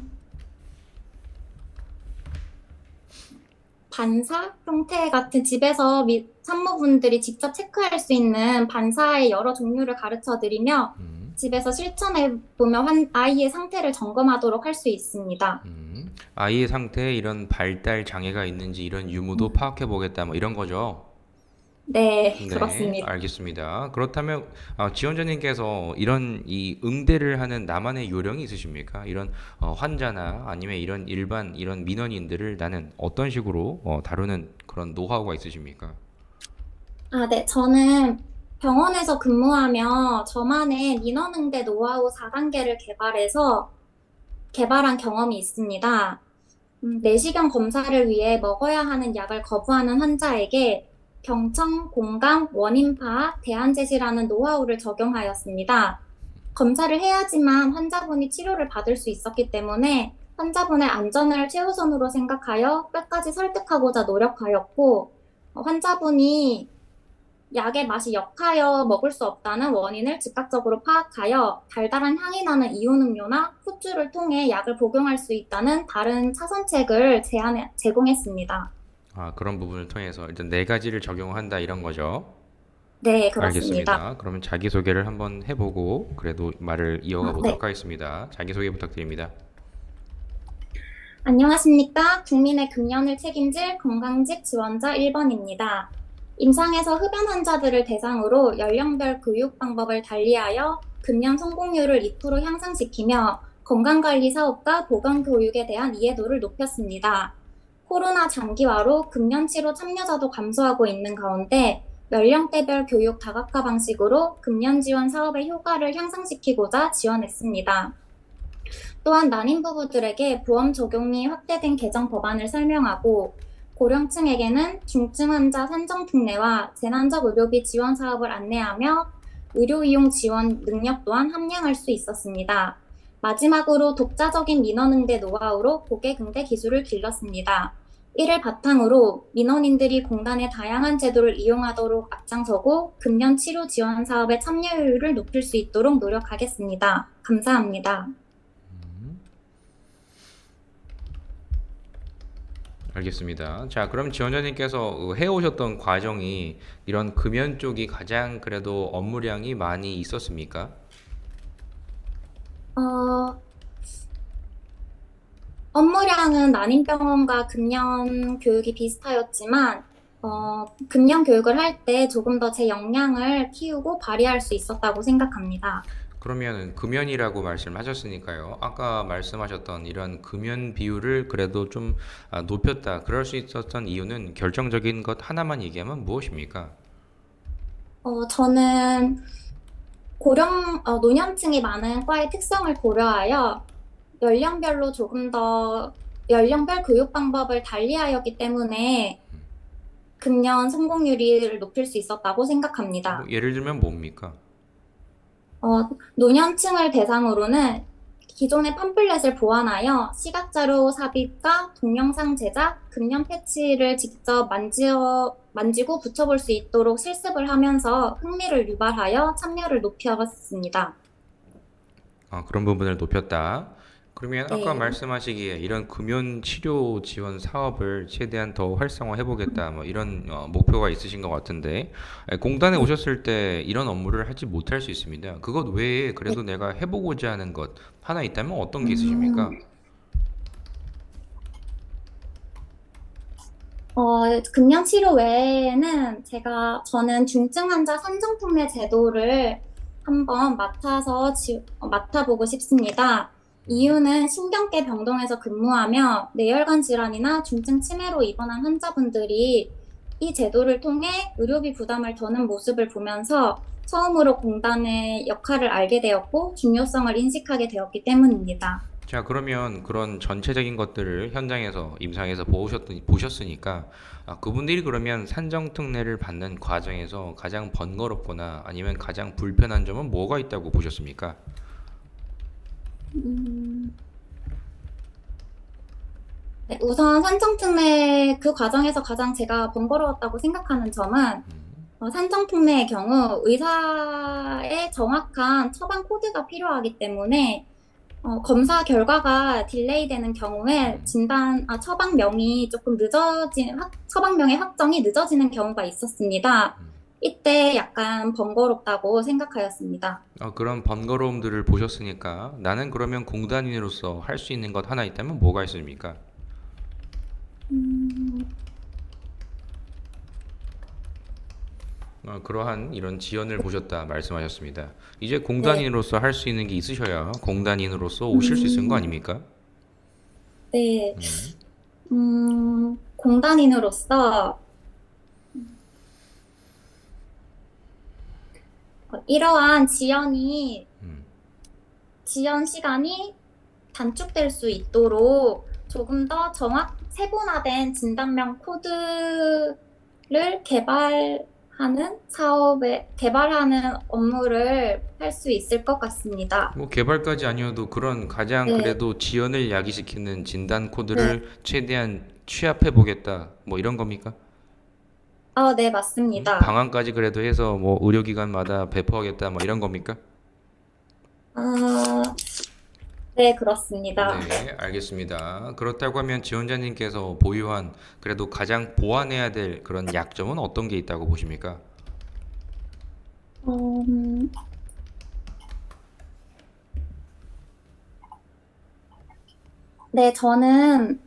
반사 형태 같은 집에서 산모분들이 직접 체크할 수 있는 반사의 여러 종류를 가르쳐 드리며 집에서 실천해 보며 아이의 상태를 점검하도록 할 수 있습니다. 아이의 상태에 이런 발달 장애가 있는지 이런 유무도 파악해 보겠다 뭐 이런 거죠. 네, 네, 그렇습니다. 알겠습니다. 그렇다면 지원자님께서 이런 이 응대를 하는 나만의 요령이 있으십니까? 이런 환자나 아니면 이런 일반 이런 민원인들을 나는 어떤 식으로 다루는 그런 노하우가 있으십니까? 네, 저는 병원에서 근무하며 저만의 민원 응대 노하우 4단계를 개발한 경험이 있습니다. 내시경 검사를 위해 먹어야 하는 약을 거부하는 환자에게 경청, 공감, 원인 파악, 대안 제시라는 노하우를 적용하였습니다. 검사를 해야지만 환자분이 치료를 받을 수 있었기 때문에 환자분의 안전을 최우선으로 생각하여 끝까지 설득하고자 노력하였고, 환자분이 약의 맛이 역하여 먹을 수 없다는 원인을 즉각적으로 파악하여 달달한 향이 나는 이온 음료나 후추를 통해 약을 복용할 수 있다는 다른 차선책을 제공했습니다. 그런 부분을 통해서 일단 네 가지를 적용한다 이런 거죠. 네, 그렇습니다. 알겠습니다. 그러면 자기소개를 한번 해보고 그래도 말을 이어가 네. 보도록 하겠습니다. 자기소개 부탁드립니다. 안녕하십니까. 국민의 금연을 책임질 건강직 지원자 1번입니다. 임상에서 흡연 환자들을 대상으로 연령별 교육 방법을 달리하여 금연 성공률을 2% 향상시키며 건강관리 사업과 보건교육에 대한 이해도를 높였습니다. 코로나 장기화로 금연 치료 참여자도 감소하고 있는 가운데 연령대별 교육 다각화 방식으로 금연 지원 사업의 효과를 향상시키고자 지원했습니다. 또한 난임 부부들에게 보험 적용이 확대된 개정 법안을 설명하고 고령층에게는 중증 환자 산정 특례와 재난적 의료비 지원 사업을 안내하며 의료 이용 지원 능력 또한 함양할 수 있었습니다. 마지막으로 독자적인 민원응대 노하우로 고객응대 기술을 길렀습니다. 이를 바탕으로 민원인들이 공단의 다양한 제도를 이용하도록 앞장서고 금연 치료 지원 사업의 참여율을 높일 수 있도록 노력하겠습니다. 감사합니다. 알겠습니다. 자, 그럼 지원자님께서 해오셨던 과정이 이런 금연 쪽이 가장 그래도 업무량이 많이 있었습니까? 어, 업무량은 난임병원과 금연 교육이 비슷하였지만, 금연 교육을 할 때 조금 더 제 역량을 키우고 발휘할 수 있었다고 생각합니다. 그러면 금연이라고 말씀하셨으니까요. 아까 말씀하셨던 이런 금연 비율을 그래도 좀 높였다. 그럴 수 있었던 이유는 결정적인 것 하나만 얘기하면 무엇입니까? 저는 노년층이 많은 과의 특성을 고려하여 연령별로 조금 더 연령별 교육 방법을 달리하였기 때문에 금연 성공률을 높일 수 있었다고 생각합니다. 뭐 예를 들면 뭡니까? 노년층을 대상으로는 기존의 팜플렛을 보완하여 시각자료 삽입과 동영상 제작, 금연 패치를 직접 만지고 붙여볼 수 있도록 실습을 하면서 흥미를 유발하여 참여를 높였습니다. 그런 부분을 높였다. 그러면 아까 네. 말씀하시기에 이런 금연 치료 지원 사업을 최대한 더 활성화해 보겠다. 뭐 이런 목표가 있으신 것 같은데 공단에 네. 오셨을 때 이런 업무를 하지 못할 수 있습니다. 그것 외에 그래도 내가 해보고자 하는 것 하나 있다면 어떤 게 있으십니까? 금연 치료 외에는 저는 중증 환자 산정특례 제도를 한번 맡아보고 싶습니다. 이유는 신경계 병동에서 근무하며 뇌혈관 질환이나 중증 치매로 입원한 환자분들이 이 제도를 통해 의료비 부담을 더는 모습을 보면서 처음으로 공단의 역할을 알게 되었고 중요성을 인식하게 되었기 때문입니다. 자, 그러면 그런 전체적인 것들을 현장에서 임상에서 보셨으니까 그분들이 그러면 산정특례를 받는 과정에서 가장 번거롭거나 아니면 가장 불편한 점은 뭐가 있다고 보셨습니까? 음, 네, 우선 산정특례 그 과정에서 가장 제가 번거로웠다고 생각하는 점은 산정특례의 경우 의사의 정확한 처방 코드가 필요하기 때문에 검사 결과가 딜레이 되는 경우에 처방명이 처방명의 확정이 늦어지는 경우가 있었습니다. 이때 약간 번거롭다고 생각하였습니다. 그런 번거로움들을 보셨으니까 나는 그러면 공단인으로서 할 수 있는 것 하나 있다면 뭐가 있습니까? 음, 그러한 이런 지연을 보셨다 말씀하셨습니다. 이제 네, 공단인으로서 할 수 있는 게 있으셔야 공단인으로서 오실 수 있는 거 음, 아닙니까? 네, 공단인으로서 이러한 지연 시간이 단축될 수 있도록 조금 더 세분화된 진단명 코드를 개발하는 업무를 할 수 있을 것 같습니다. 뭐 개발까지 아니어도 그런 가장 네, 그래도 지연을 야기시키는 진단 네, 코드를 최대한 취합해 보겠다. 뭐 이런 겁니까? 네, 맞습니다. 방안까지 그래도 해서 뭐 의료기관마다 배포하겠다. 뭐 이런 겁니까? 아, 네, 그렇습니다. 네, 알겠습니다. 그렇다고 하면 지원자님께서 보유한 그래도 가장 보완해야 될 그런 약점은 어떤 게 있다고 보십니까? 음, 네, 저는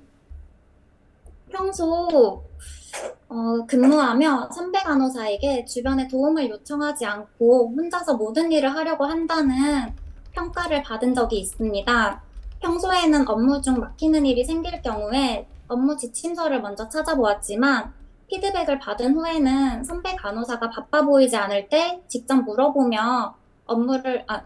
평소 근무하며 선배 간호사에게 주변에 도움을 요청하지 않고 혼자서 모든 일을 하려고 한다는 평가를 받은 적이 있습니다. 평소에는 업무 중 막히는 일이 생길 경우에 업무 지침서를 먼저 찾아보았지만 피드백을 받은 후에는 선배 간호사가 바빠 보이지 않을 때 직접 물어보며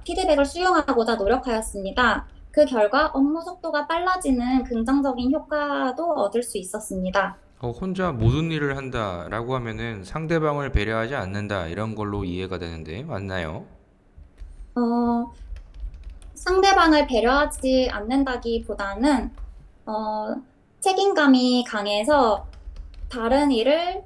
피드백을 수용하고자 노력하였습니다. 그 결과 업무 속도가 빨라지는 긍정적인 효과도 얻을 수 있었습니다. 혼자 모든 일을 한다라고 하면은 상대방을 배려하지 않는다 이런 걸로 이해가 되는데 맞나요? 어, 상대방을 배려하지 않는다기보다는 어, 책임감이 강해서 다른 일을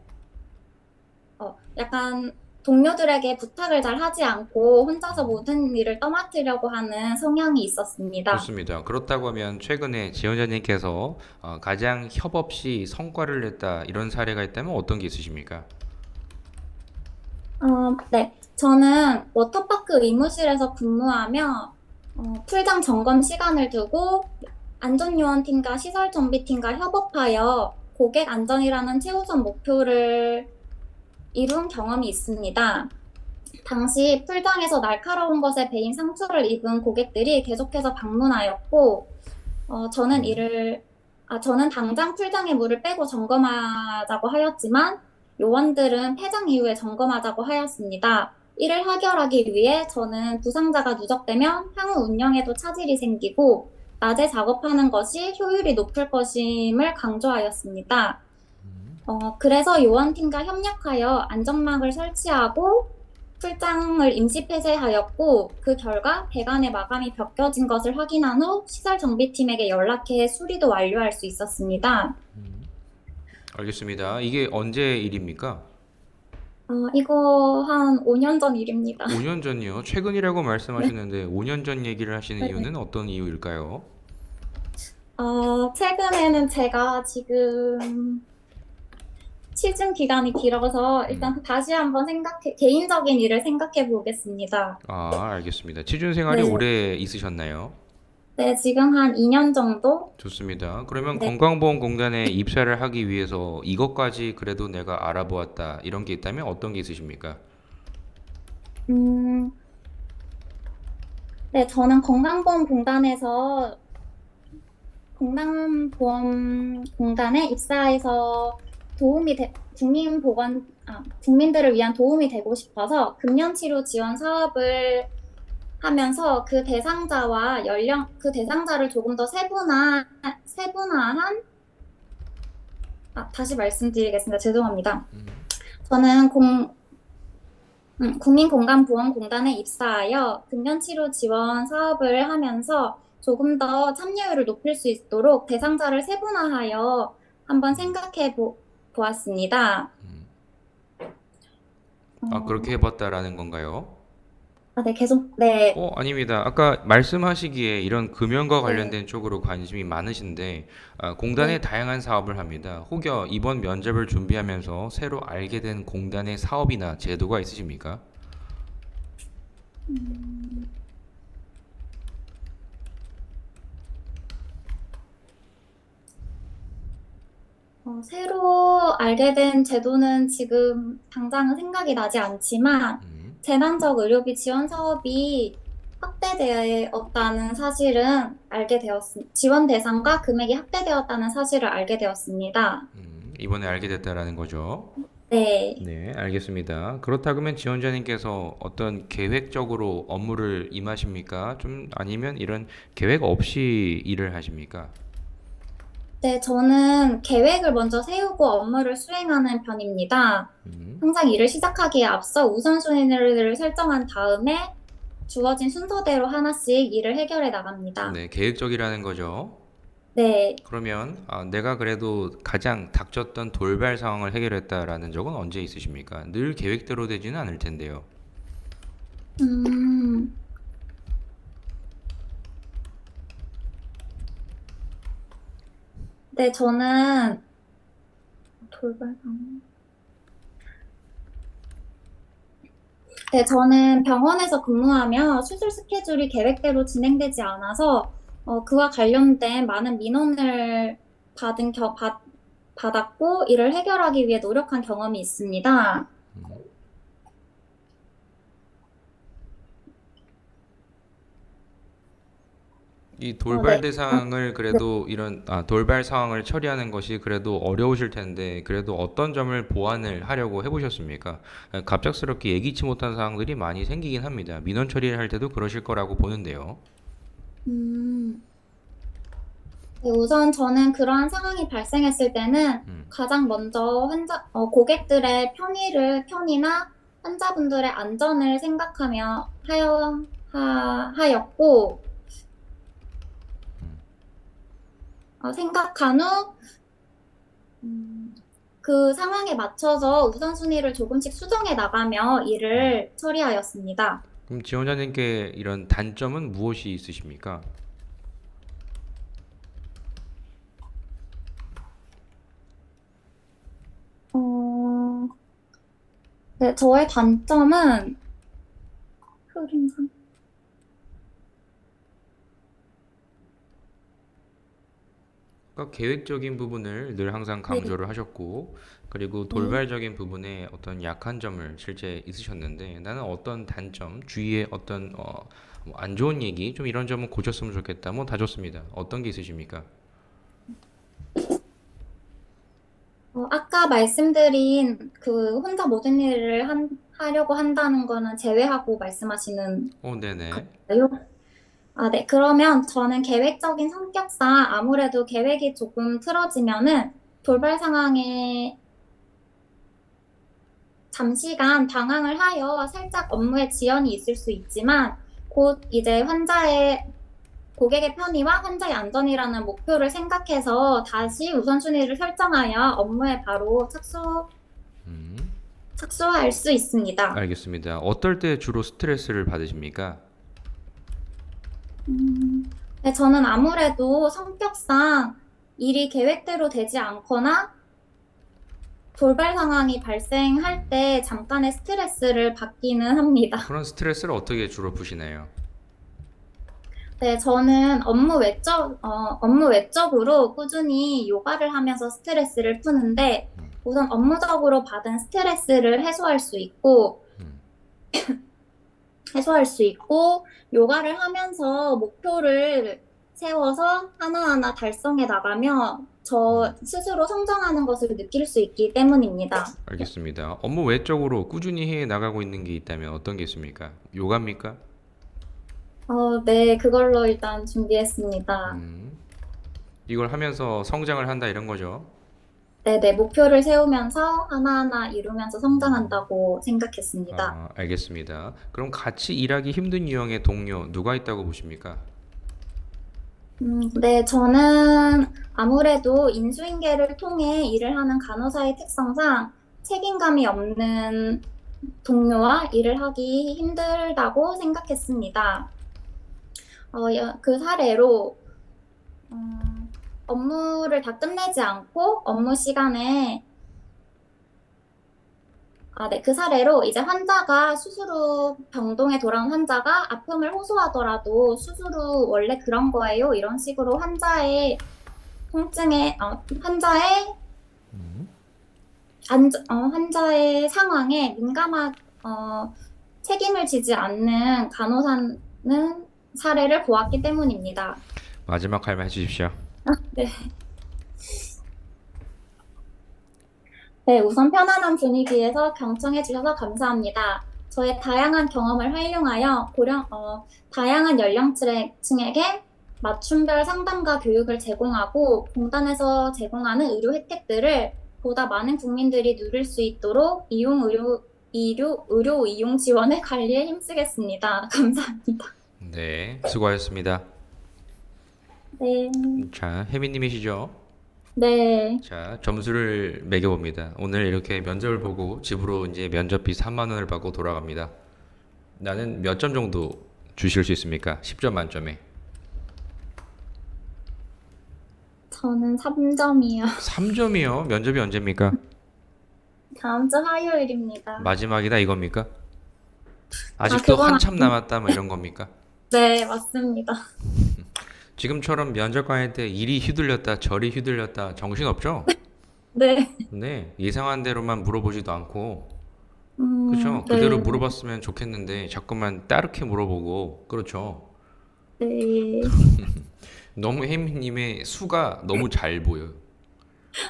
약간 동료들에게 부탁을 잘 하지 않고 혼자서 모든 일을 떠맡으려고 하는 성향이 있었습니다. 좋습니다. 그렇다고 하면 최근에 지원자님께서 가장 협 없이 성과를 냈다 이런 사례가 있다면 어떤 게 있으십니까? 네. 저는 워터파크 의무실에서 근무하며 풀장 점검 시간을 두고 안전요원팀과 시설정비팀과 협업하여 고객 안전이라는 최우선 목표를 이룬 경험이 있습니다. 당시 풀장에서 날카로운 것에 베인 상처를 입은 고객들이 계속해서 방문하였고, 저는 당장 풀장의 물을 빼고 점검하자고 하였지만, 요원들은 폐장 이후에 점검하자고 하였습니다. 이를 해결하기 위해 저는 부상자가 누적되면 향후 운영에도 차질이 생기고, 낮에 작업하는 것이 효율이 높을 것임을 강조하였습니다. 그래서 요원팀과 협력하여 안전막을 설치하고 풀장을 임시 폐쇄하였고 그 결과 배관의 마감이 벗겨진 것을 확인한 후 시설 정비팀에게 연락해 수리도 완료할 수 있었습니다. 알겠습니다. 이게 언제 일입니까? 이거 한 5년 전 일입니다. 5년 전이요. 최근이라고 네. 말씀하셨는데 5년 전 얘기를 하시는 네. 이유는 어떤 이유일까요? 최근에는 제가 지금 시즌 기간이 길어서 음. 일단 다시 한번 개인적인 일을 생각해 보겠습니다. 알겠습니다. 취준 생활이 네. 오래 있으셨나요? 네, 지금 한 2년 정도? 좋습니다. 그러면 네. 건강보험공단에 입사를 하기 위해서 이것까지 그래도 내가 알아보았다 이런 게 있다면 어떤 게 있으십니까? 음, 네, 저는 건강보험공단에 입사해서 국민들을 위한 도움이 되고 싶어서 금연치료 지원 사업을 하면서 그 대상자를 조금 더 세분화한, 다시 말씀드리겠습니다. 죄송합니다. 저는 국민건강보험공단에 입사하여 금연치료 지원 사업을 하면서 조금 더 참여율을 높일 수 있도록 대상자를 세분화하여 한번 보았습니다. 그렇게 해봤다라는 건가요? 네, 네, 아닙니다. 아까 말씀하시기에 이런 금연과 네, 관련된 쪽으로 관심이 많으신데, 공단에 네. 다양한 사업을 합니다. 혹여 이번 면접을 준비하면서 새로 알게 된 공단의 사업이나 제도가 있으십니까? 음, 새로 알게 된 제도는 지금 당장은 생각이 나지 않지만, 음, 재난적 의료비 지원 사업이 확대되었다는 사실은 지원 대상과 금액이 확대되었다는 사실을 알게 되었습니다. 이번에 알게 됐다라는 거죠. 네. 네, 알겠습니다. 그렇다 그러면 지원자님께서 어떤 계획적으로 업무를 임하십니까? 좀 아니면 이런 계획 없이 일을 하십니까? 네, 저는 계획을 먼저 세우고 업무를 수행하는 편입니다. 음, 항상 일을 시작하기에 앞서 우선순위를 설정한 다음에 주어진 순서대로 하나씩 일을 해결해 나갑니다. 네, 계획적이라는 거죠. 네. 그러면 내가 그래도 가장 닥쳤던 돌발 상황을 해결했다라는 적은 언제 있으십니까? 늘 계획대로 되지는 않을 텐데요. 음, 네, 돌발 상황. 네, 저는 병원에서 근무하며 수술 스케줄이 계획대로 진행되지 않아서 그와 관련된 많은 민원을 받았고 이를 해결하기 위해 노력한 경험이 있습니다. 이 돌발 네. 대상을 그래도 돌발 상황을 처리하는 것이 그래도 어려우실 텐데 그래도 어떤 점을 보완을 하려고 해보셨습니까? 갑작스럽게 예기치 못한 상황들이 많이 생기긴 합니다. 민원 처리를 할 때도 그러실 거라고 보는데요. 음, 네, 우선 저는 그러한 상황이 발생했을 때는 음, 가장 먼저 고객들의 편의나 환자분들의 안전을 생각하며 하였고, 생각한 후, 음, 그 상황에 맞춰서 우선순위를 조금씩 수정해 나가며 음. 일을 처리하였습니다. 그럼 지원자님께 이런 단점은 무엇이 있으십니까? 어, 네, 저의 단점은 흐름상. 그러니까 계획적인 부분을 늘 항상 네. 강조를 하셨고, 그리고 네. 돌발적인 부분에 어떤 약한 점을 실제 있으셨는데, 나는 어떤 단점, 주위에 어떤 뭐안 좋은 얘기, 좀 이런 점은 고쳤으면 좋겠다. 뭐 다 좋습니다. 어떤 게 있으십니까? 아까 말씀드린 그 혼자 모든 일을 하려고 한다는 거는 제외하고 말씀하시는 네네. 거예요? 아, 네. 그러면 저는 계획적인 성격상 아무래도 계획이 조금 틀어지면은 돌발 상황에 잠시간 당황을 하여 살짝 업무에 지연이 있을 수 있지만 곧 이제 고객의 편의와 환자의 안전이라는 목표를 생각해서 다시 우선순위를 설정하여 업무에 바로 음, 착수할 수 있습니다. 알겠습니다. 어떨 때 주로 스트레스를 받으십니까? 음, 네, 저는 아무래도 성격상 일이 계획대로 되지 않거나 돌발 상황이 발생할 때 잠깐의 스트레스를 받기는 합니다. 그런 스트레스를 어떻게 주로 푸시나요? 네, 저는 업무 외적으로 꾸준히 요가를 하면서 스트레스를 푸는데 우선 업무적으로 받은 스트레스를 음, 해소할 수 있고, 요가를 하면서 목표를 세워서 하나하나 달성해 나가며 저 음, 스스로 성장하는 것을 느낄 수 있기 때문입니다. 알겠습니다. 업무 외적으로 꾸준히 해 나가고 있는 게 있다면 어떤 게 있습니까? 요가입니까? 네, 그걸로 일단 준비했습니다. 음, 이걸 하면서 성장을 한다 이런 거죠. 네네, 목표를 세우면서 하나하나 이루면서 성장한다고 생각했습니다. 알겠습니다. 그럼 같이 일하기 힘든 유형의 동료 누가 있다고 보십니까? 네, 저는 아무래도 인수인계를 통해 일을 하는 간호사의 특성상 책임감이 없는 동료와 일을 하기 힘들다고 생각했습니다. 그 사례로, 업무를 다 끝내지 않고 네, 그 사례로 이제 수술 후 병동에 돌아온 환자가 아픔을 호소하더라도 수술 후 원래 그런 거예요. 이런 식으로 통증에, 환자의 상황에 책임을 지지 않는 간호사는 사례를 보았기 때문입니다. 마지막 할 말 해주십시오. 네. 네, 우선 편안한 분위기에서 경청해 주셔서 감사합니다. 저의 다양한 경험을 활용하여 다양한 연령층에게 맞춤별 상담과 교육을 제공하고 공단에서 제공하는 의료 혜택들을 보다 많은 국민들이 누릴 수 있도록 의료 이용 지원을 관리에 힘쓰겠습니다. 감사합니다. 네, 수고하셨습니다. 네, 자, 혜민님이시죠? 네. 자, 점수를 매겨봅니다. 오늘 이렇게 면접을 보고 집으로 이제 면접비 3만 원을 받고 돌아갑니다. 나는 몇 점 정도 주실 수 있습니까? 10점 만점에. 저는 3점이요. 3점이요? 면접이 언제입니까? 다음 주 화요일입니다. 마지막이다 이겁니까? 아직도 그건 한참 남았다 뭐 이런 겁니까? 네, 맞습니다. 지금처럼 면접관일 때 이리 휘둘렸다 저리 휘둘렸다 정신없죠? 네. 네, 예상한 대로만 물어보지도 않고 그렇죠? 그대로 네, 물어봤으면 좋겠는데 자꾸만 따르게 물어보고 그렇죠? 네. 너무 혜미님의 수가 너무 잘 보여요.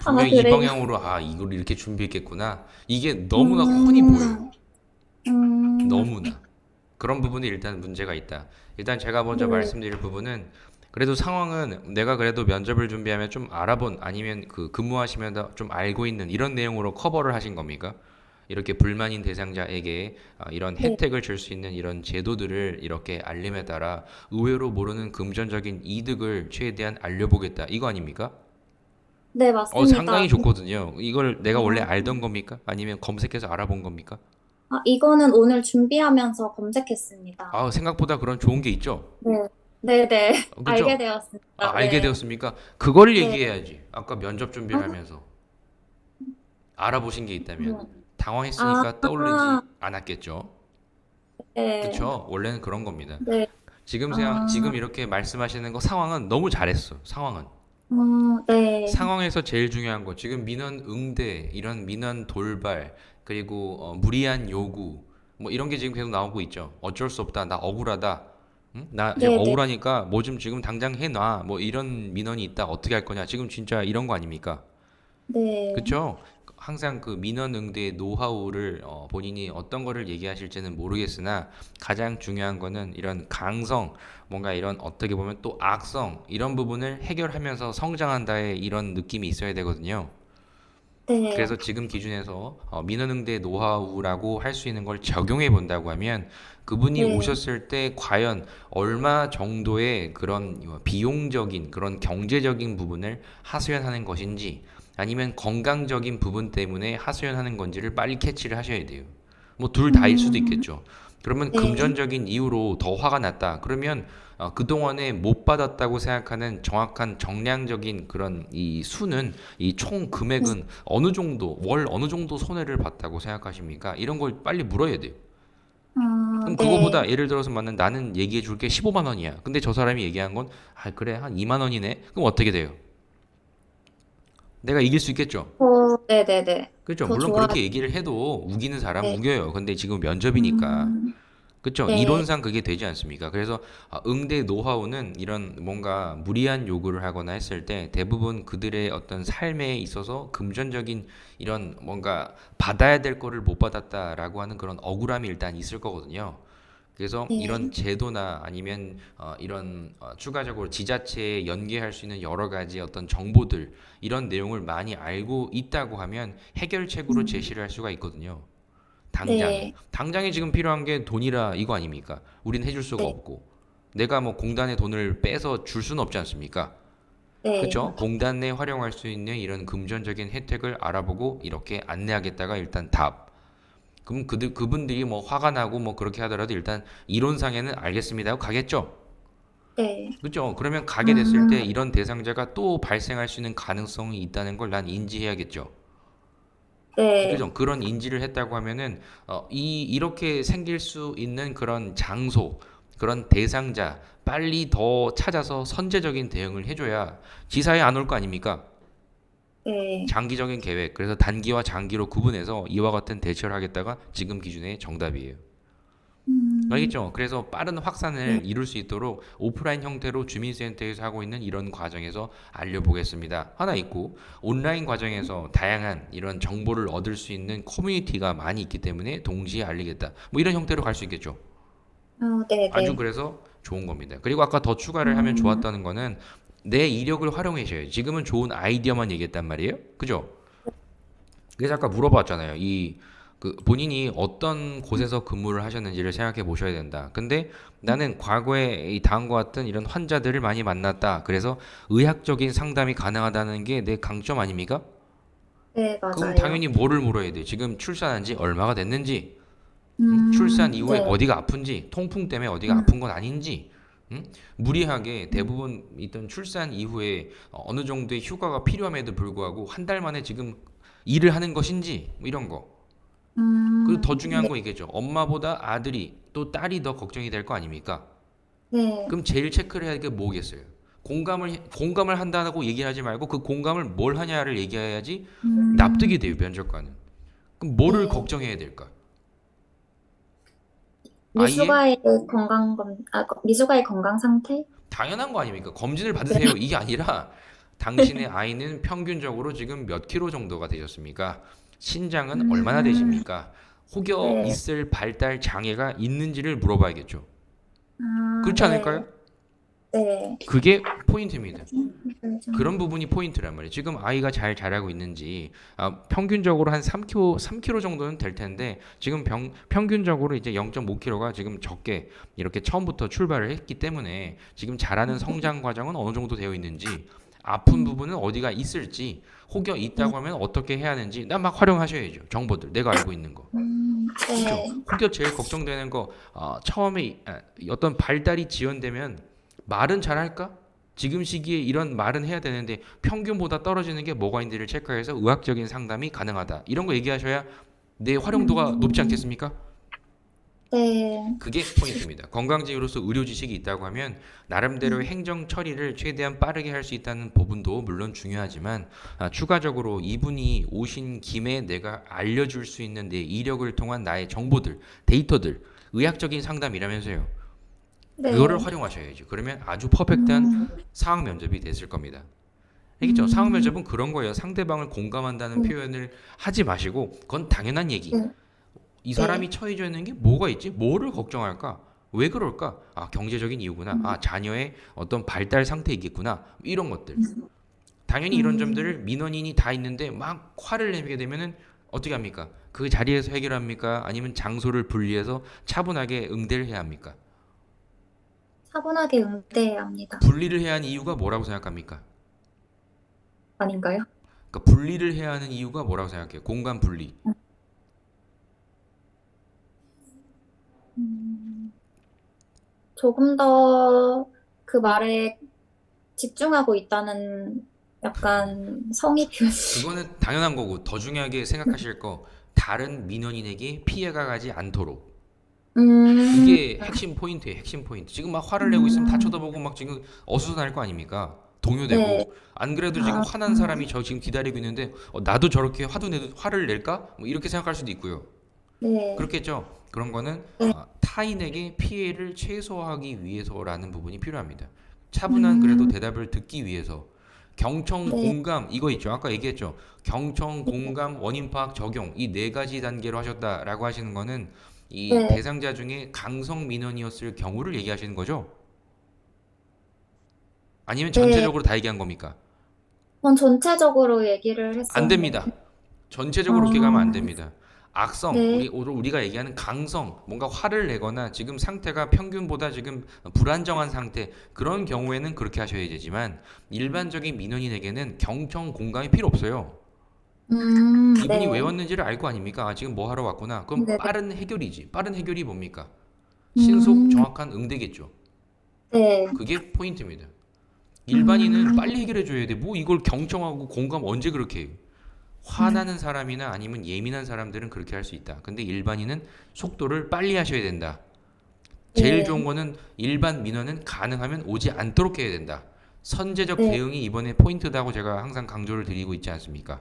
아, 분명히 이 그래요? 방향으로 이걸 이렇게 준비했겠구나. 이게 너무나 훤히 보여요. 음, 너무나. 그런 부분이 일단 문제가 있다. 일단 제가 먼저 네, 말씀드릴 부분은 그래도 상황은 내가 그래도 면접을 준비하면 좀 알아본 아니면 그 근무하시면서 좀 알고 있는 이런 내용으로 커버를 하신 겁니까? 이렇게 불만인 대상자에게 이런 네, 혜택을 줄 수 있는 이런 제도들을 이렇게 알림에 따라 의외로 모르는 금전적인 이득을 최대한 알려보겠다. 이거 아닙니까? 네, 상당히 맞습니다. 좋거든요. 이걸 내가 원래 어, 알던 겁니까? 아니면 검색해서 알아본 겁니까? 이거는 오늘 준비하면서 검색했습니다. 생각보다 그런 좋은 게 있죠. 네, 네, 네. 알게 그죠? 되었습니다. 알게 네, 되었습니까? 그걸 네. 얘기해야지. 아까 면접 아, 준비하면서 알아보신 게 있다면 네. 아, 당황했으니까 떠올리지 않았겠죠. 네, 그쵸? 원래는 그런 겁니다. 네. 지금 아, 이렇게 말씀하시는 거 상황은 너무 잘했어. 상황은. 네, 상황에서 제일 중요한 거 지금 민원 응대, 이런 민원 돌발, 그리고 무리한 요구 뭐 이런 게 지금 계속 나오고 있죠. 어쩔 수 없다. 나 억울하다. 응? 나 지금 네, 네, 억울하니까 뭐 좀 지금 당장 해놔. 뭐 이런 민원이 있다. 어떻게 할 거냐. 지금 진짜 이런 거 아닙니까? 네, 그쵸? 항상 그 민원 응대의 노하우를 본인이 어떤 거를 얘기하실지는 모르겠으나 가장 중요한 거는 이런 강성, 뭔가 이런 어떻게 보면 또 악성 이런 부분을 해결하면서 성장한다의 이런 느낌이 있어야 되거든요. 네, 그래서 지금 기준에서 민원 응대 노하우라고 할 수 있는 걸 적용해 본다고 하면 그분이 네, 오셨을 때 과연 얼마 정도의 그런 비용적인 그런 경제적인 부분을 하소연하는 것인지 아니면 건강적인 부분 때문에 하소연하는 건지를 빨리 캐치를 하셔야 돼요. 뭐 둘 다일 수도 음, 있겠죠. 그러면 네, 금전적인 이유로 더 화가 났다. 그러면 그동안에 못 받았다고 생각하는 정확한 정량적인 그런 이 수는 이 총 금액은 어느 정도 월 어느 정도 손해를 봤다고 생각하십니까? 이런 걸 빨리 물어야 돼요. 그럼 네. 그거보다 예를 들어서 맞는 나는 얘기해 줄게 15만 원이야. 근데 저 사람이 얘기한 건 그래 한 2만 원이네. 그럼 어떻게 돼요? 내가 이길 수 있겠죠? 네, 네, 네. 그렇죠. 더 물론 좋아요. 그렇게 얘기를 해도 우기는 사람 네, 우겨요. 근데 지금 면접이니까. 음, 그렇죠. 네, 이론상 그게 되지 않습니까? 그래서 응대 노하우는 이런 뭔가 무리한 요구를 하거나 했을 때 대부분 그들의 어떤 삶에 있어서 금전적인 이런 뭔가 받아야 될 거를 못 받았다라고 하는 그런 억울함이 일단 있을 거거든요. 그래서 이런 네, 제도나 아니면 이런 추가적으로 지자체에 연계할 수 있는 여러 가지 어떤 정보들 이런 내용을 많이 알고 있다고 하면 해결책으로 음, 제시를 할 수가 있거든요. 네, 당장에 지금 필요한 게 돈이라 이거 아닙니까? 우린 해줄 수가 네, 없고 내가 뭐 공단의 돈을 빼서 줄 수는 없지 않습니까? 네, 그쵸? 공단 내 활용할 수 있는 이런 금전적인 혜택을 알아보고 이렇게 안내하겠다가 일단 답. 그럼 그분들이 뭐 화가 나고 뭐 그렇게 하더라도 일단 이론상에는 알겠습니다 하고 가겠죠? 네, 그죠? 그러면 가게 됐을 음, 때 이런 대상자가 또 발생할 수 있는 가능성이 있다는 걸 난 인지해야겠죠. 네, 그죠? 그런 인지를 했다고 하면은 이렇게 생길 수 있는 그런 장소, 그런 대상자 빨리 더 찾아서 선제적인 대응을 해줘야 지사에 안 올 거 아닙니까? 네, 장기적인 계획, 그래서 단기와 장기로 구분해서 이와 같은 대처를 하겠다가 지금 기준의 정답이에요. 음, 알겠죠? 그래서 빠른 네, 확산을 이룰 수 있도록 오프라인 형태로 주민센터에서 하고 있는 이런 과정에서 알려보겠습니다. 하나 있고 온라인 과정에서 다양한 이런 정보를 얻을 수 있는 커뮤니티가 많이 있기 때문에 동시에 알리겠다. 뭐 이런 형태로 갈 수 있겠죠. 네, 아주 네, 그래서 좋은 겁니다. 그리고 아까 더 추가를 하면 음, 좋았다는 거는 내 이력을 활용하셔요. 지금은 좋은 아이디어만 얘기했단 말이에요. 그죠? 그래서 아까 물어봤잖아요. 그 본인이 어떤 곳에서 근무를 하셨는지를 생각해 보셔야 된다. 근데 나는 과거에 이 다음과 같은 이런 환자들을 많이 만났다. 그래서 의학적인 상담이 가능하다는 게 내 강점 아닙니까? 네, 그럼 맞아요. 당연히 뭐를 물어야 돼? 지금 출산한 지 얼마가 됐는지, 출산 이후에 네, 어디가 아픈지, 통풍 때문에 어디가 음, 아픈 건 아닌지, 무리하게 대부분 있던 출산 이후에 어느 정도의 휴가가 필요함에도 불구하고 한 달 만에 지금 일을 하는 것인지, 뭐 이런 거. 그리고 더 중요한 네, 거 이게죠. 엄마보다 아들이 또 딸이 더 걱정이 될 거 아닙니까? 네, 그럼 제일 체크를 해야 할 게 뭐겠어요? 공감을 한다고 얘기하지 말고 그 공감을 뭘 하냐를 얘기해야지 납득이 돼요, 면접관은. 그럼 뭐를 네. 걱정해야 될까? 아이의 미숙아의 건강 상태? 당연한 거 아닙니까? 검진을 받으세요. 이게 아니라 당신의 아이는 평균적으로 지금 몇 킬로 정도가 되셨습니까? 신장은 얼마나 음, 되십니까? 혹여 네. 있을 발달 장애가 있는지를 물어봐야겠죠. 아, 그렇지 않을까요? 네. 네. 그게 포인트입니다. 좀, 그런 부분이 포인트란 말이에요. 지금 아이가 잘 자라고 있는지 평균적으로 한 3kg 정도는 될 텐데 지금 평균적으로 이제 0.5kg가 지금 적게 이렇게 처음부터 출발을 했기 때문에 지금 자라는 성장 과정은 어느 정도 되어 있는지 아픈 부분은 어디가 있을지 혹여 있다고 하면 어떻게 해야 하는지 막 활용하셔야죠. 정보들 내가 알고 있는 거. 그렇죠? 네. 혹여 제일 걱정되는 거 처음에 어떤 발달이 지연되면 말은 잘할까? 지금 시기에 이런 말은 해야 되는데 평균보다 떨어지는 게 뭐가 있는지를 체크해서 의학적인 상담이 가능하다. 이런 거 얘기하셔야 내 활용도가 높지 음, 않겠습니까? 네. 그게 포인트입니다. 건강진으로서 의료 지식이 있다고 하면 나름대로의 행정 처리를 최대한 빠르게 할 수 있다는 부분도 물론 중요하지만 추가적으로 이분이 오신 김에 내가 알려줄 수 있는 내 이력을 통한 나의 정보들, 데이터들, 의학적인 상담이라면서요. 그거를 네. 활용하셔야죠. 그러면 아주 퍼펙트한 음, 상황 면접이 됐을 겁니다. 알겠죠? 상황 음, 면접은 그런 거예요. 상대방을 공감한다는 네. 표현을 하지 마시고 그건 당연한 얘기. 네. 이 사람이 네. 처해져 있는 게 뭐가 있지? 뭐를 걱정할까? 왜 그럴까? 경제적인 이유구나. 자녀의 어떤 발달 상태이겠구나. 이런 것들. 당연히 이런 음, 점들을 민원인이 다 있는데 막 화를 내게 되면은 어떻게 합니까? 그 자리에서 해결합니까? 아니면 장소를 분리해서 차분하게 응대를 해야 합니까? 차분하게 응대해야 합니다. 분리를 해야 하는 이유가 뭐라고 생각합니까? 아닌가요? 그러니까 분리를 해야 하는 이유가 뭐라고 생각해요? 공간 분리. 음, 조금 더 그 말에 집중하고 있다는 약간 성의 표시. 그거는 당연한 거고 더 중요하게 생각하실 거 다른 민원인에게 피해가 가지 않도록 음, 그게 핵심 포인트예요. 핵심 포인트. 지금 막 화를 내고 있으면 다 음, 쳐다보고 막 지금 어수선할 거 아닙니까? 네. 동요되고 안 그래도 지금 아, 화난 사람이 저 지금 기다리고 있는데 나도 저렇게 화를 낼까? 뭐 이렇게 생각할 수도 있고요. 네. 그렇겠죠. 그런 거는 네. 타인에게 피해를 최소화하기 위해서라는 부분이 필요합니다. 차분한 그래도 음, 대답을 듣기 위해서 경청 네. 공감 이거 있죠. 아까 얘기했죠. 경청 공감 원인 파악 적용 이 네 가지 단계로 하셨다라고 하시는 거는 이 네. 대상자 중에 강성 민원이었을 경우를 얘기하시는 거죠? 아니면 네. 전체적으로 다 얘기한 겁니까? 전 전체적으로 얘기를 안 했었는데. 됩니다. 전체적으로 그렇게 가면 안 아, 됩니다. 악성, 네. 우리가 얘기하는 강성, 뭔가 화를 내거나 지금 상태가 평균보다 지금 불안정한 상태, 그런 경우에는 그렇게 하셔야 되지만 일반적인 민원인에게는 경청 공감이 필요 없어요. 이분이 왜 네. 왔는지를 알 거 아닙니까? 지금 뭐 하러 왔구나. 그럼 네. 빠른 해결이지. 빠른 해결이 뭡니까? 신속 음, 정확한 응대겠죠. 네. 그게 포인트입니다. 일반인은 음, 빨리 해결해 줘야 돼. 뭐 이걸 경청하고 공감 언제 그렇게 해요? 화나는 사람이나 아니면 예민한 사람들은 그렇게 할 수 있다. 근데 일반인은 속도를 빨리 하셔야 된다. 제일 좋은 네. 거는 일반 민원은 가능하면 오지 않도록 해야 된다. 선제적 네. 대응이 이번에 포인트다고 제가 항상 강조를 드리고 있지 않습니까?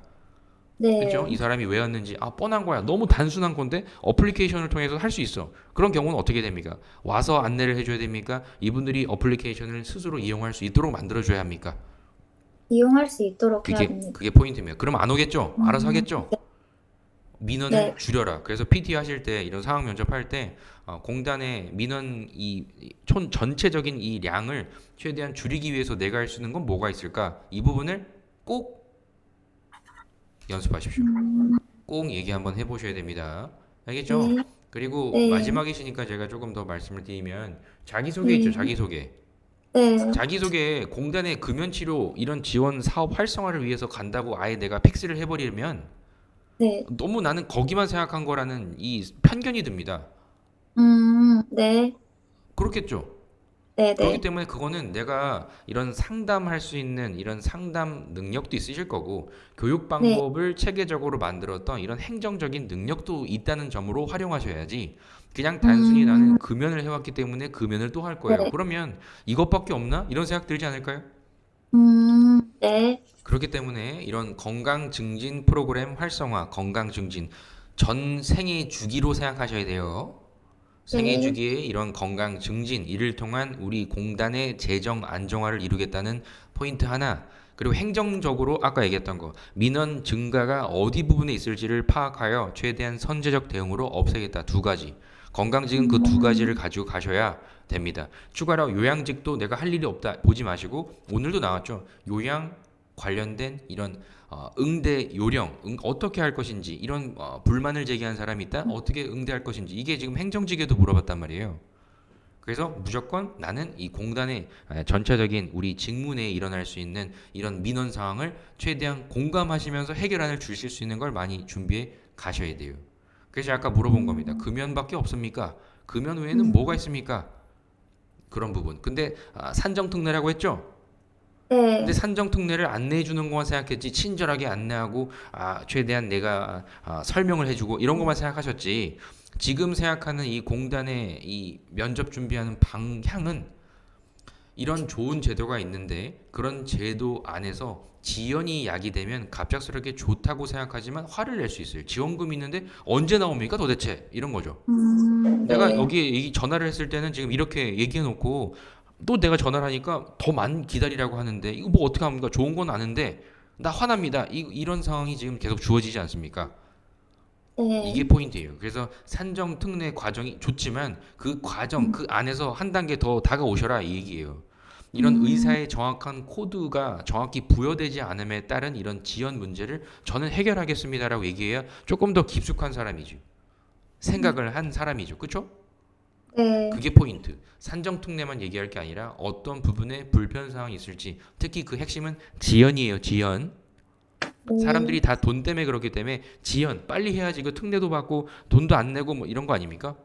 그죠? 이 네. 사람이 왜 왔는지 뻔한 거야. 너무 단순한 건데 어플리케이션을 통해서 할 수 있어. 그런 경우는 어떻게 됩니까? 와서 안내를 해줘야 됩니까? 이분들이 어플리케이션을 스스로 이용할 수 있도록 만들어줘야 합니까? 이용할 수 있도록 해야 됩니다. 그게 포인트입니다. 그럼 안 오겠죠? 알아서 하겠죠? 민원을 네. 줄여라. 그래서 PT 하실 때 이런 상황 면접할 때 공단의 민원 촌 전체적인 이 량을 최대한 줄이기 위해서 내가 할 수 있는 건 뭐가 있을까? 이 부분을 꼭 연습하십시오. 음, 꼭 얘기 한번 해보셔야 됩니다. 알겠죠? 네. 그리고 네. 마지막이시니까 제가 조금 더 말씀을 드리면 자기소개 있죠, 네. 자기소개. 네. 자기소개 공단의 금연치료 이런 지원 사업 활성화를 위해서 간다고 아예 내가 픽스를 해버리면 네. 너무 나는 거기만 생각한 거라는 이 편견이 듭니다. 네. 그렇겠죠? 네. 그렇기 네. 때문에 그거는 내가 이런 상담할 수 있는 이런 상담 능력도 있으실 거고 교육 네. 방법을 체계적으로 만들었던 이런 행정적인 능력도 있다는 점으로 활용하셔야지 그냥 단순히 음, 나는 금연을 해왔기 때문에 금연을 또 할 거예요. 네. 그러면 이것밖에 없나? 이런 생각 들지 않을까요? 네. 그렇기 때문에 이런 건강 증진 프로그램 활성화, 건강 증진 전 생애 주기로 생각하셔야 돼요. 네. 생애주기의 이런 건강 증진, 이를 통한 우리 공단의 재정 안정화를 이루겠다는 포인트 하나, 그리고 행정적으로 아까 얘기했던 거, 민원 증가가 어디 부분에 있을지를 파악하여 최대한 선제적 대응으로 없애겠다. 두 가지. 건강직은 그 두 가지를 음, 가지고 가셔야 됩니다. 추가로 요양직도 내가 할 일이 없다 보지 마시고, 오늘도 나왔죠. 요양 관련된 이런 응대 요령, 어떻게 할 것인지, 이런 불만을 제기한 사람이 있다? 어떻게 응대할 것인지, 이게 지금 행정직에도 물어봤단 말이에요. 그래서 무조건 나는 이 공단의 전체적인 우리 직무 내에 일어날 수 있는 이런 민원 상황을 최대한 공감하시면서 해결안을 주실 수 있는 걸 많이 준비해 가셔야 돼요. 그래서 아까 물어본 겁니다. 금연밖에 없습니까? 금연 외에는 뭐가 음, 있습니까? 그런 부분. 근데 산정특례라고 했죠? 근데 네. 산정특례를 안내해 주는 것만 생각했지, 친절하게 안내하고 최대한 내가 설명을 해주고 이런 것만 생각하셨지, 지금 생각하는 이 공단의 이 면접 준비하는 방향은 이런 좋은 제도가 있는데, 그런 제도 안에서 지연이 야기되면 갑작스럽게 좋다고 생각하지만 화를 낼 수 있어요. 지원금이 있는데 언제 나옵니까 도대체, 이런 거죠. 내가 네. 여기에 전화를 했을 때는 지금 이렇게 얘기해 놓고 또 내가 전화를 하니까 더 만 기다리라고 하는데, 이거 뭐 어떻게 합니까? 좋은 건 아는데 나 화납니다. 이런 상황이 지금 계속 주어지지 않습니까? 이게 네. 포인트예요. 그래서 산정 특례 과정이 좋지만 그 과정 그 안에서 한 단계 더 다가오셔라, 이 얘기예요. 이런 음, 의사의 정확한 코드가 정확히 부여되지 않음에 따른 이런 지연 문제를 저는 해결하겠습니다라고 얘기해야 조금 더 깊숙한 사람이죠. 생각을 한 사람이죠. 그렇죠? 네. 그게 포인트. 산정 특례만 얘기할 게 아니라 어떤 부분에 불편 사항이 있을지, 특히 그 핵심은 지연이에요. 지연. 네. 사람들이 다 돈 때문에 그렇기 때문에 지연 빨리 해야지, 그 특례도 받고 돈도 안 내고 뭐 이런 거 아닙니까?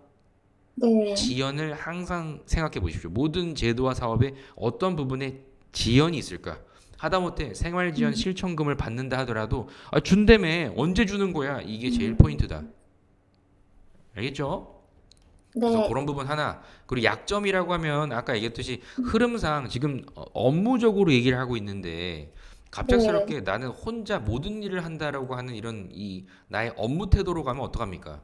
네. 지연을 항상 생각해 보십시오. 모든 제도와 사업에 어떤 부분에 지연이 있을까? 하다못해 생활지원 음, 실천금을 받는다 하더라도 준다며 언제 주는 거야? 이게 제일 음, 포인트다. 알겠죠? 그래서 네. 그런 부분 하나. 그리고 약점이라고 하면 아까 얘기했듯이 흐름상 지금 업무적으로 얘기를 하고 있는데, 네. 갑작스럽게 나는 혼자 모든 일을 한다라고 하는 이런 이 나의 업무 태도로 가면 어떡합니까?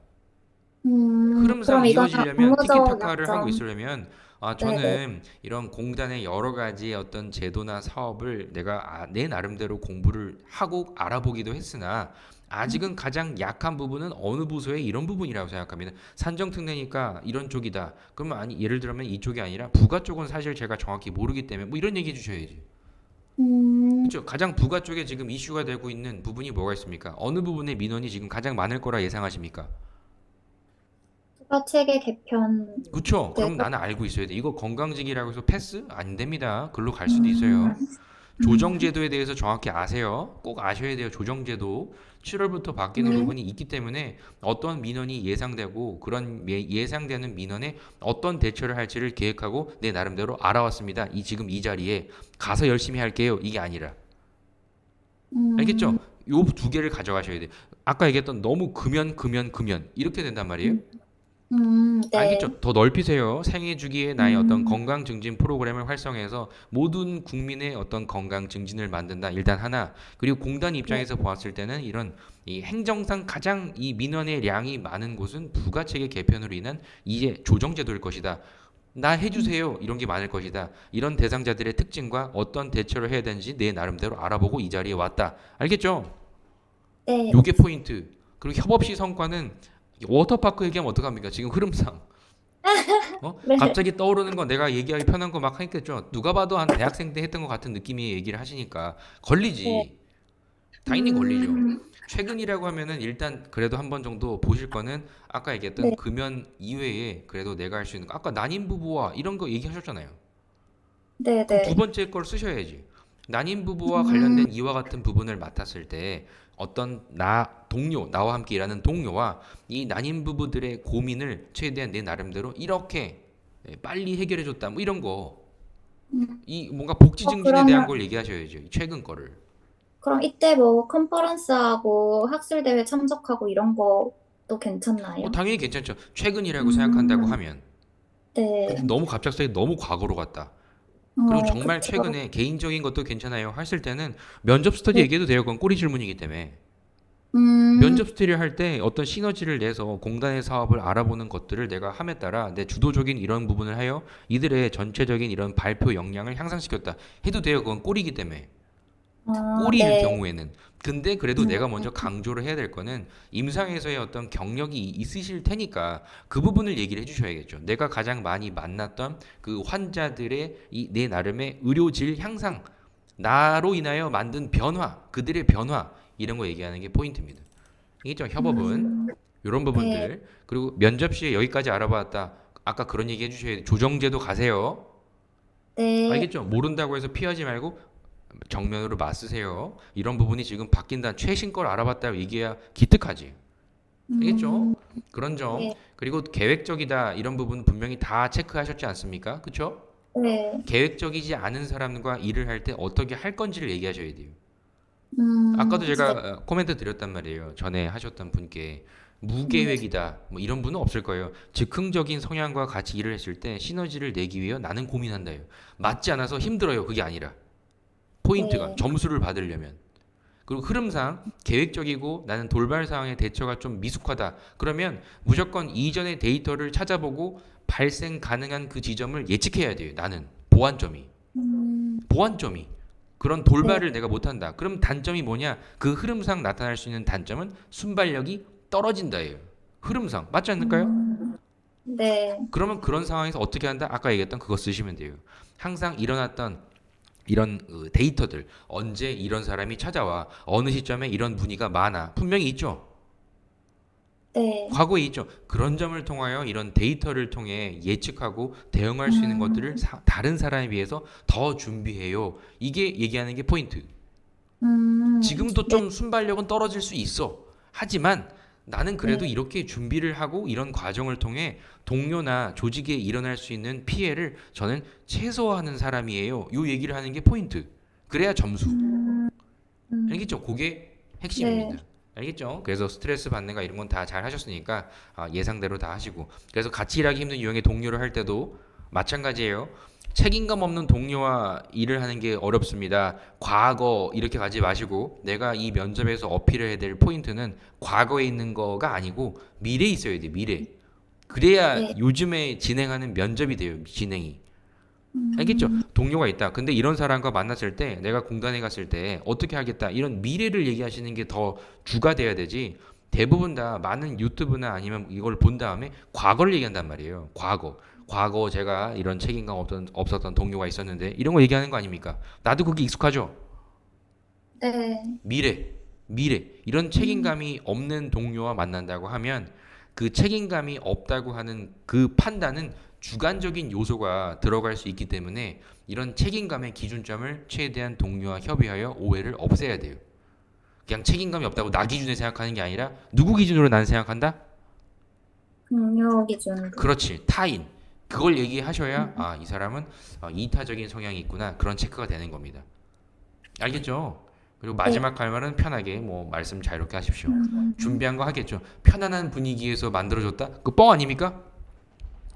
흐름상 그럼 이거는 이루어지려면, 업무적 티키타카를 하고 약점. 있으려면 네네. 저는 이런 공단의 여러 가지 어떤 제도나 사업을 내가 내 나름대로 공부를 하고 알아보기도 했으나, 아직은 가장 약한 부분은 어느 부서의 이런 부분이라고 생각합니다. 산정특례니까 이런 쪽이다. 그러면 아니, 예를 들면 이쪽이 아니라 부가 쪽은 사실 제가 정확히 모르기 때문에 뭐 이런 얘기해 주셔야지. 음, 그렇죠. 가장 부가 쪽에 지금 이슈가 되고 있는 부분이 뭐가 있습니까? 어느 부분의 민원이 지금 가장 많을 거라 예상하십니까? 부가 체계 개편. 그쵸? 네. 그럼 나는 알고 있어야 돼. 이거 건강직이라고 해서 패스? 안 됩니다. 글로 갈 수도 음, 있어요. 조정제도에 대해서 정확히 아세요. 꼭 아셔야 돼요. 조정제도. 7월부터 바뀌는 네. 부분이 있기 때문에 어떤 민원이 예상되고, 그런 예상되는 민원에 어떤 대처를 할지를 계획하고 내 나름대로 알아왔습니다. 지금 이 자리에 가서 열심히 할게요. 이게 아니라. 알겠죠? 음, 요 두 개를 가져가셔야 돼. 아까 얘기했던 너무 금연 이렇게 된단 말이에요. 네. 알겠죠? 더 넓히세요. 생애 주기에 나의 어떤 음, 건강 증진 프로그램을 활성해서 모든 국민의 어떤 건강 증진을 만든다. 일단 하나. 그리고 공단 네. 입장에서 보았을 때는 이런 이 행정상 가장 이 민원의 량이 많은 곳은 부가체계 개편으로 인한 이제 조정제도일 것이다. 나 해주세요. 이런 게 많을 것이다. 이런 대상자들의 특징과 어떤 대처를 해야 되는지 내 나름대로 알아보고 이 자리에 왔다. 알겠죠? 네. 요게 포인트. 그리고 협업시 성과는 워터파크 얘기하면 어떡합니까? 지금 흐름상. 네. 갑자기 떠오르는 건 내가 얘기하기 편한 거 막 하니까죠. 누가 봐도 한 대학생 때 했던 것 같은 느낌의 얘기를 하시니까 네. 걸리지. 당연히 걸리죠. 음, 최근이라고 하면은 일단 그래도 한 번 정도 보실 거는 아까 얘기했던 네. 금연 이외에 그래도 내가 할 수 있는 거. 아까 난임 부부와 이런 거 얘기하셨잖아요. 네. 그럼 두 네. 번째 걸 쓰셔야지. 난임 부부와 음, 관련된 이와 같은 부분을 맡았을 때 어떤 나와 함께 일하는 동료와 이 난임 부부들의 고민을 최대한 내 나름대로 이렇게 빨리 해결해 줬다. 뭐 이런 거. 음. 이 뭔가 복지 증진에 대한 그러면, 걸 얘기하셔야죠. 이 최근 거를. 그럼 이때 뭐 컨퍼런스하고 학술대회 참석하고 이런 것도 괜찮나요? 당연히 괜찮죠. 최근이라고 생각한다고 음, 하면. 근데 네. 너무 갑작스럽게 너무 과거로 갔다. 그리고 정말 그쵸. 최근에 개인적인 것도 괜찮아요. 했을 때는 면접 스터디 네. 얘기해도 돼요. 그건 꼬리 질문이기 때문에. 면접 스터디를 할 때 어떤 시너지를 내서 공단의 사업을 알아보는 것들을 내가 함에 따라 내 주도적인 이런 부분을 하여 이들의 전체적인 이런 발표 역량을 향상시켰다 해도 돼요. 그건 꼴이기 때문에. 꼴일 네. 경우에는. 근데 그래도 음, 내가 먼저 강조를 해야 될 거는 임상에서의 어떤 경력이 있으실 테니까 그 부분을 얘기를 해주셔야겠죠. 내가 가장 많이 만났던 그 환자들의 내 나름의 의료질 향상, 나로 인하여 만든 변화, 그들의 변화 이런 거 얘기하는 게 포인트입니다. 이게 좀 협업은 이런 네. 부분들. 그리고 면접 시에 여기까지 알아봤다. 아까 그런 얘기 해주셔야 돼요. 조정제도 가세요. 네. 알겠죠? 모른다고 해서 피하지 말고 정면으로 맞으세요. 이런 부분이 지금 바뀐다. 최신 걸 알아봤다 얘기해야 기특하지. 알겠죠? 음, 그런 점. 네. 그리고 계획적이다. 이런 부분 분명히 다 체크하셨지 않습니까? 그쵸? 네. 계획적이지 않은 사람과 일을 할 때 어떻게 할 건지를 얘기하셔야 돼요. 아까도 제가 네. 코멘트 드렸단 말이에요. 전에 하셨던 분께 네. 무계획이다. 뭐 이런 분은 없을 거예요. 즉흥적인 성향과 같이 일을 했을 때 시너지를 내기 위해 나는 고민한다요. 맞지 않아서 힘들어요. 그게 아니라 포인트가 네. 점수를 받으려면. 그리고 흐름상 계획적이고 나는 돌발 상황의 대처가 좀 미숙하다. 그러면 무조건 이전의 데이터를 찾아보고 발생 가능한 그 지점을 예측해야 돼요. 나는 보완점이. 보완점이. 그런 네. 돌발을 내가 못한다. 그럼 단점이 뭐냐? 그 흐름상 나타날 수 있는 단점은 순발력이 떨어진다예요. 흐름상. 맞지 않을까요? 네. 그러면 그런 상황에서 어떻게 한다? 아까 얘기했던 그거 쓰시면 돼요. 항상 일어났던 이런 데이터들 언제 이런 사람이 찾아와 어느 시점에 이런 문의가 많아 분명히 있죠. 네. 과거에 있죠. 그런 점을 통하여 이런 데이터를 통해 예측하고 대응할 수 있는 것들을 다른 사람에 비해서 더 준비해요. 이게 얘기하는 게 포인트. 지금도 네. 좀 순발력은 떨어질 수 있어. 하지만 나는 그래도 네. 이렇게 준비를 하고 이런 과정을 통해 동료나 조직에 일어날 수 있는 피해를 저는 최소화하는 사람이에요. 요 얘기를 하는 게 포인트. 그래야 점수. 알겠죠? 그게 네. 핵심입니다. 알겠죠? 그래서 스트레스 받는 거 이런 건 다 잘 하셨으니까 예상대로 다 하시고. 그래서 같이 일하기 힘든 유형의 동료를 할 때도 마찬가지예요. 책임감 없는 동료와 일을 하는 게 어렵습니다. 과거 이렇게 가지 마시고 내가 이 면접에서 어필해야 될 포인트는 과거에 있는 거가 아니고 미래에 있어야 돼. 미래. 그래야 네. 요즘에 진행하는 면접이 돼요. 진행이. 알겠죠? 동료가 있다. 근데 이런 사람과 만났을 때 내가 공단에 갔을 때 어떻게 하겠다. 이런 미래를 얘기하시는 게 더 주가 돼야 되지. 대부분 다 많은 유튜브나 아니면 이걸 본 다음에 과거를 얘기한단 말이에요. 과거. 과거 제가 이런 책임감 없었던 동료가 있었는데 이런 거 얘기하는 거 아닙니까? 나도 그게 익숙하죠. 네. 미래. 미래. 이런 책임감이 없는 동료와 만난다고 하면 그 책임감이 없다고 하는 그 판단은 주관적인 요소가 들어갈 수 있기 때문에 이런 책임감의 기준점을 최대한 동료와 협의하여 오해를 없애야 돼요. 그냥 책임감이 없다고 나 기준에 생각하는 게 아니라 누구 기준으로 난 생각한다? 동료 기준으로. 그렇지. 타인. 그걸 얘기하셔야 이 사람은 이타적인 성향이 있구나. 그런 체크가 되는 겁니다. 알겠죠? 그리고 네. 마지막 할 말은 편하게 뭐 말씀 자유롭게 하십시오. 준비한 거 하겠죠. 편안한 분위기에서 만들어줬다? 그 뻥 아닙니까?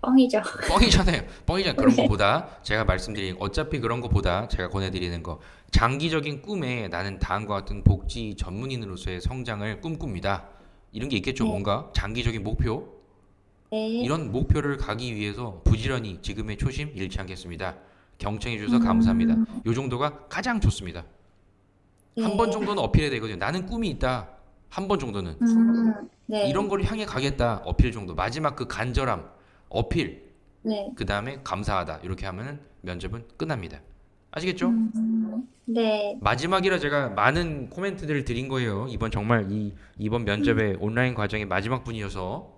뻥이죠. 뻥이잖아요. 뻥이잖아요. 그런 거보다 제가 말씀드린 어차피 그런 거보다 제가 권해드리는 거 장기적인 꿈에 나는 다음과 같은 복지 전문인으로서의 성장을 꿈꿉니다. 이런 게 있겠죠. 네. 뭔가 장기적인 목표 네. 이런 목표를 가기 위해서 부지런히 지금의 초심 잃지 않겠습니다. 경청해 주셔서 감사합니다. 요 정도가 가장 좋습니다. 한 번 네. 정도는 어필해야 되거든요. 나는 꿈이 있다. 한 번 정도는 네. 이런 걸 향해 가겠다. 어필 정도. 마지막 그 간절함 어필 네. 그 다음에 감사하다 이렇게 하면은 면접은 끝납니다. 아시겠죠? 네. 마지막이라 제가 많은 코멘트들을 드린 거예요. 이번 정말 이번 면접의 온라인 과정의 마지막 분이어서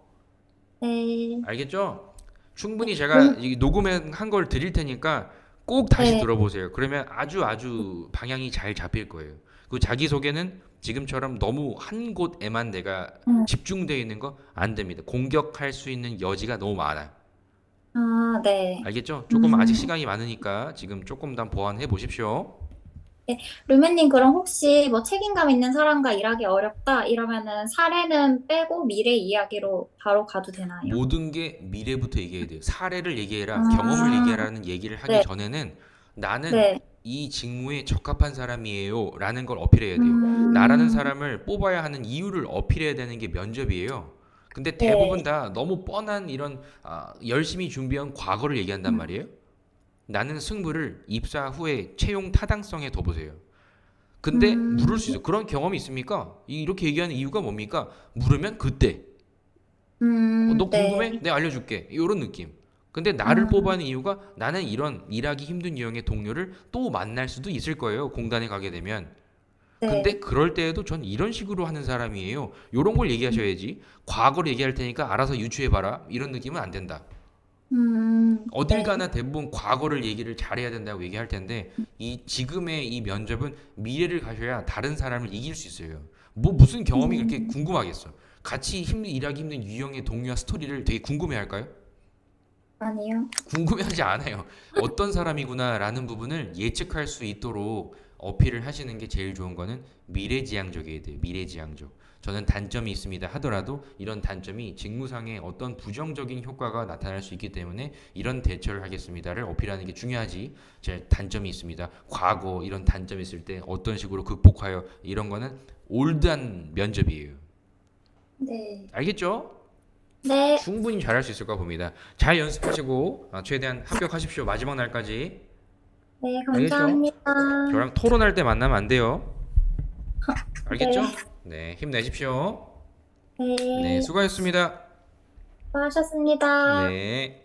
네. 알겠죠? 충분히 제가 룸, 이 녹음한 걸 드릴 테니까 꼭 다시 네. 들어보세요. 그러면 아주 방향이 잘 잡힐 거예요. 그 자기 소개는 지금처럼 너무 한 곳에만 내가 집중되어 있는 거 안 됩니다. 공격할 수 있는 여지가 너무 많아요. 네. 알겠죠? 조금 아직 시간이 많으니까 지금 조금 더 보완해 보십시오. 네. 루메님, 그럼 혹시 뭐 책임감 있는 사람과 일하기 어렵다 이러면은 사례는 빼고 미래 이야기로 바로 가도 되나요? 모든 게 미래부터 얘기해야 돼요. 사례를 얘기해라, 경험을 아, 얘기하라는 얘기를 하기 네. 전에는 나는 네. 이 직무에 적합한 사람이에요 라는 걸 어필해야 돼요. 나라는 사람을 뽑아야 하는 이유를 어필해야 되는 게 면접이에요. 근데 대부분 네. 다 너무 뻔한 이런 열심히 준비한 과거를 얘기한단 말이에요. 나는 승부를 입사 후에 채용 타당성에 둬보세요. 근데 물을 수 있어. 그런 경험이 있습니까? 이렇게 얘기하는 이유가 뭡니까? 물으면 그때. 너 궁금해? 네. 내가 알려줄게. 이런 느낌. 근데 나를 음, 뽑아낸 이유가 나는 이런 일하기 힘든 유형의 동료를 또 만날 수도 있을 거예요. 공단에 가게 되면. 근데 네. 그럴 때에도 전 이런 식으로 하는 사람이에요. 이런 걸 얘기하셔야지. 과거를 얘기할 테니까 알아서 유추해봐라. 이런 느낌은 안 된다. 어딜 네. 가나 대부분 과거를 얘기를 잘해야 된다고 얘기할 텐데 이 지금의 이 면접은 미래를 가셔야 다른 사람을 이길 수 있어요. 뭐 무슨 경험이 그렇게 음, 궁금하겠어. 같이 일하기 힘든 유형의 동료와 스토리를 되게 궁금해 할까요? 아니요. 궁금해하지 않아요. 어떤 사람이구나라는 부분을 예측할 수 있도록 어필을 하시는 게 제일 좋은 거는 미래지향적이어야 돼요. 미래지향적. 저는 단점이 있습니다 하더라도 이런 단점이 직무상에 어떤 부정적인 효과가 나타날 수 있기 때문에 이런 대처를 하겠습니다를 어필하는 게 중요하지. 제 단점이 있습니다. 과거 이런 단점이 있을 때 어떤 식으로 극복하여 이런 거는 올드한 면접이에요. 네. 알겠죠? 네. 충분히 잘할 수 있을 까 봅니다. 잘 연습하시고 최대한 합격하십시오. 마지막 날까지. 네, 알겠죠? 감사합니다. 저랑 토론할 때 만나면 안 돼요. 네. 알겠죠? 네, 힘내십시오. 네, 네. 수고하셨습니다. 수고하셨습니다. 네.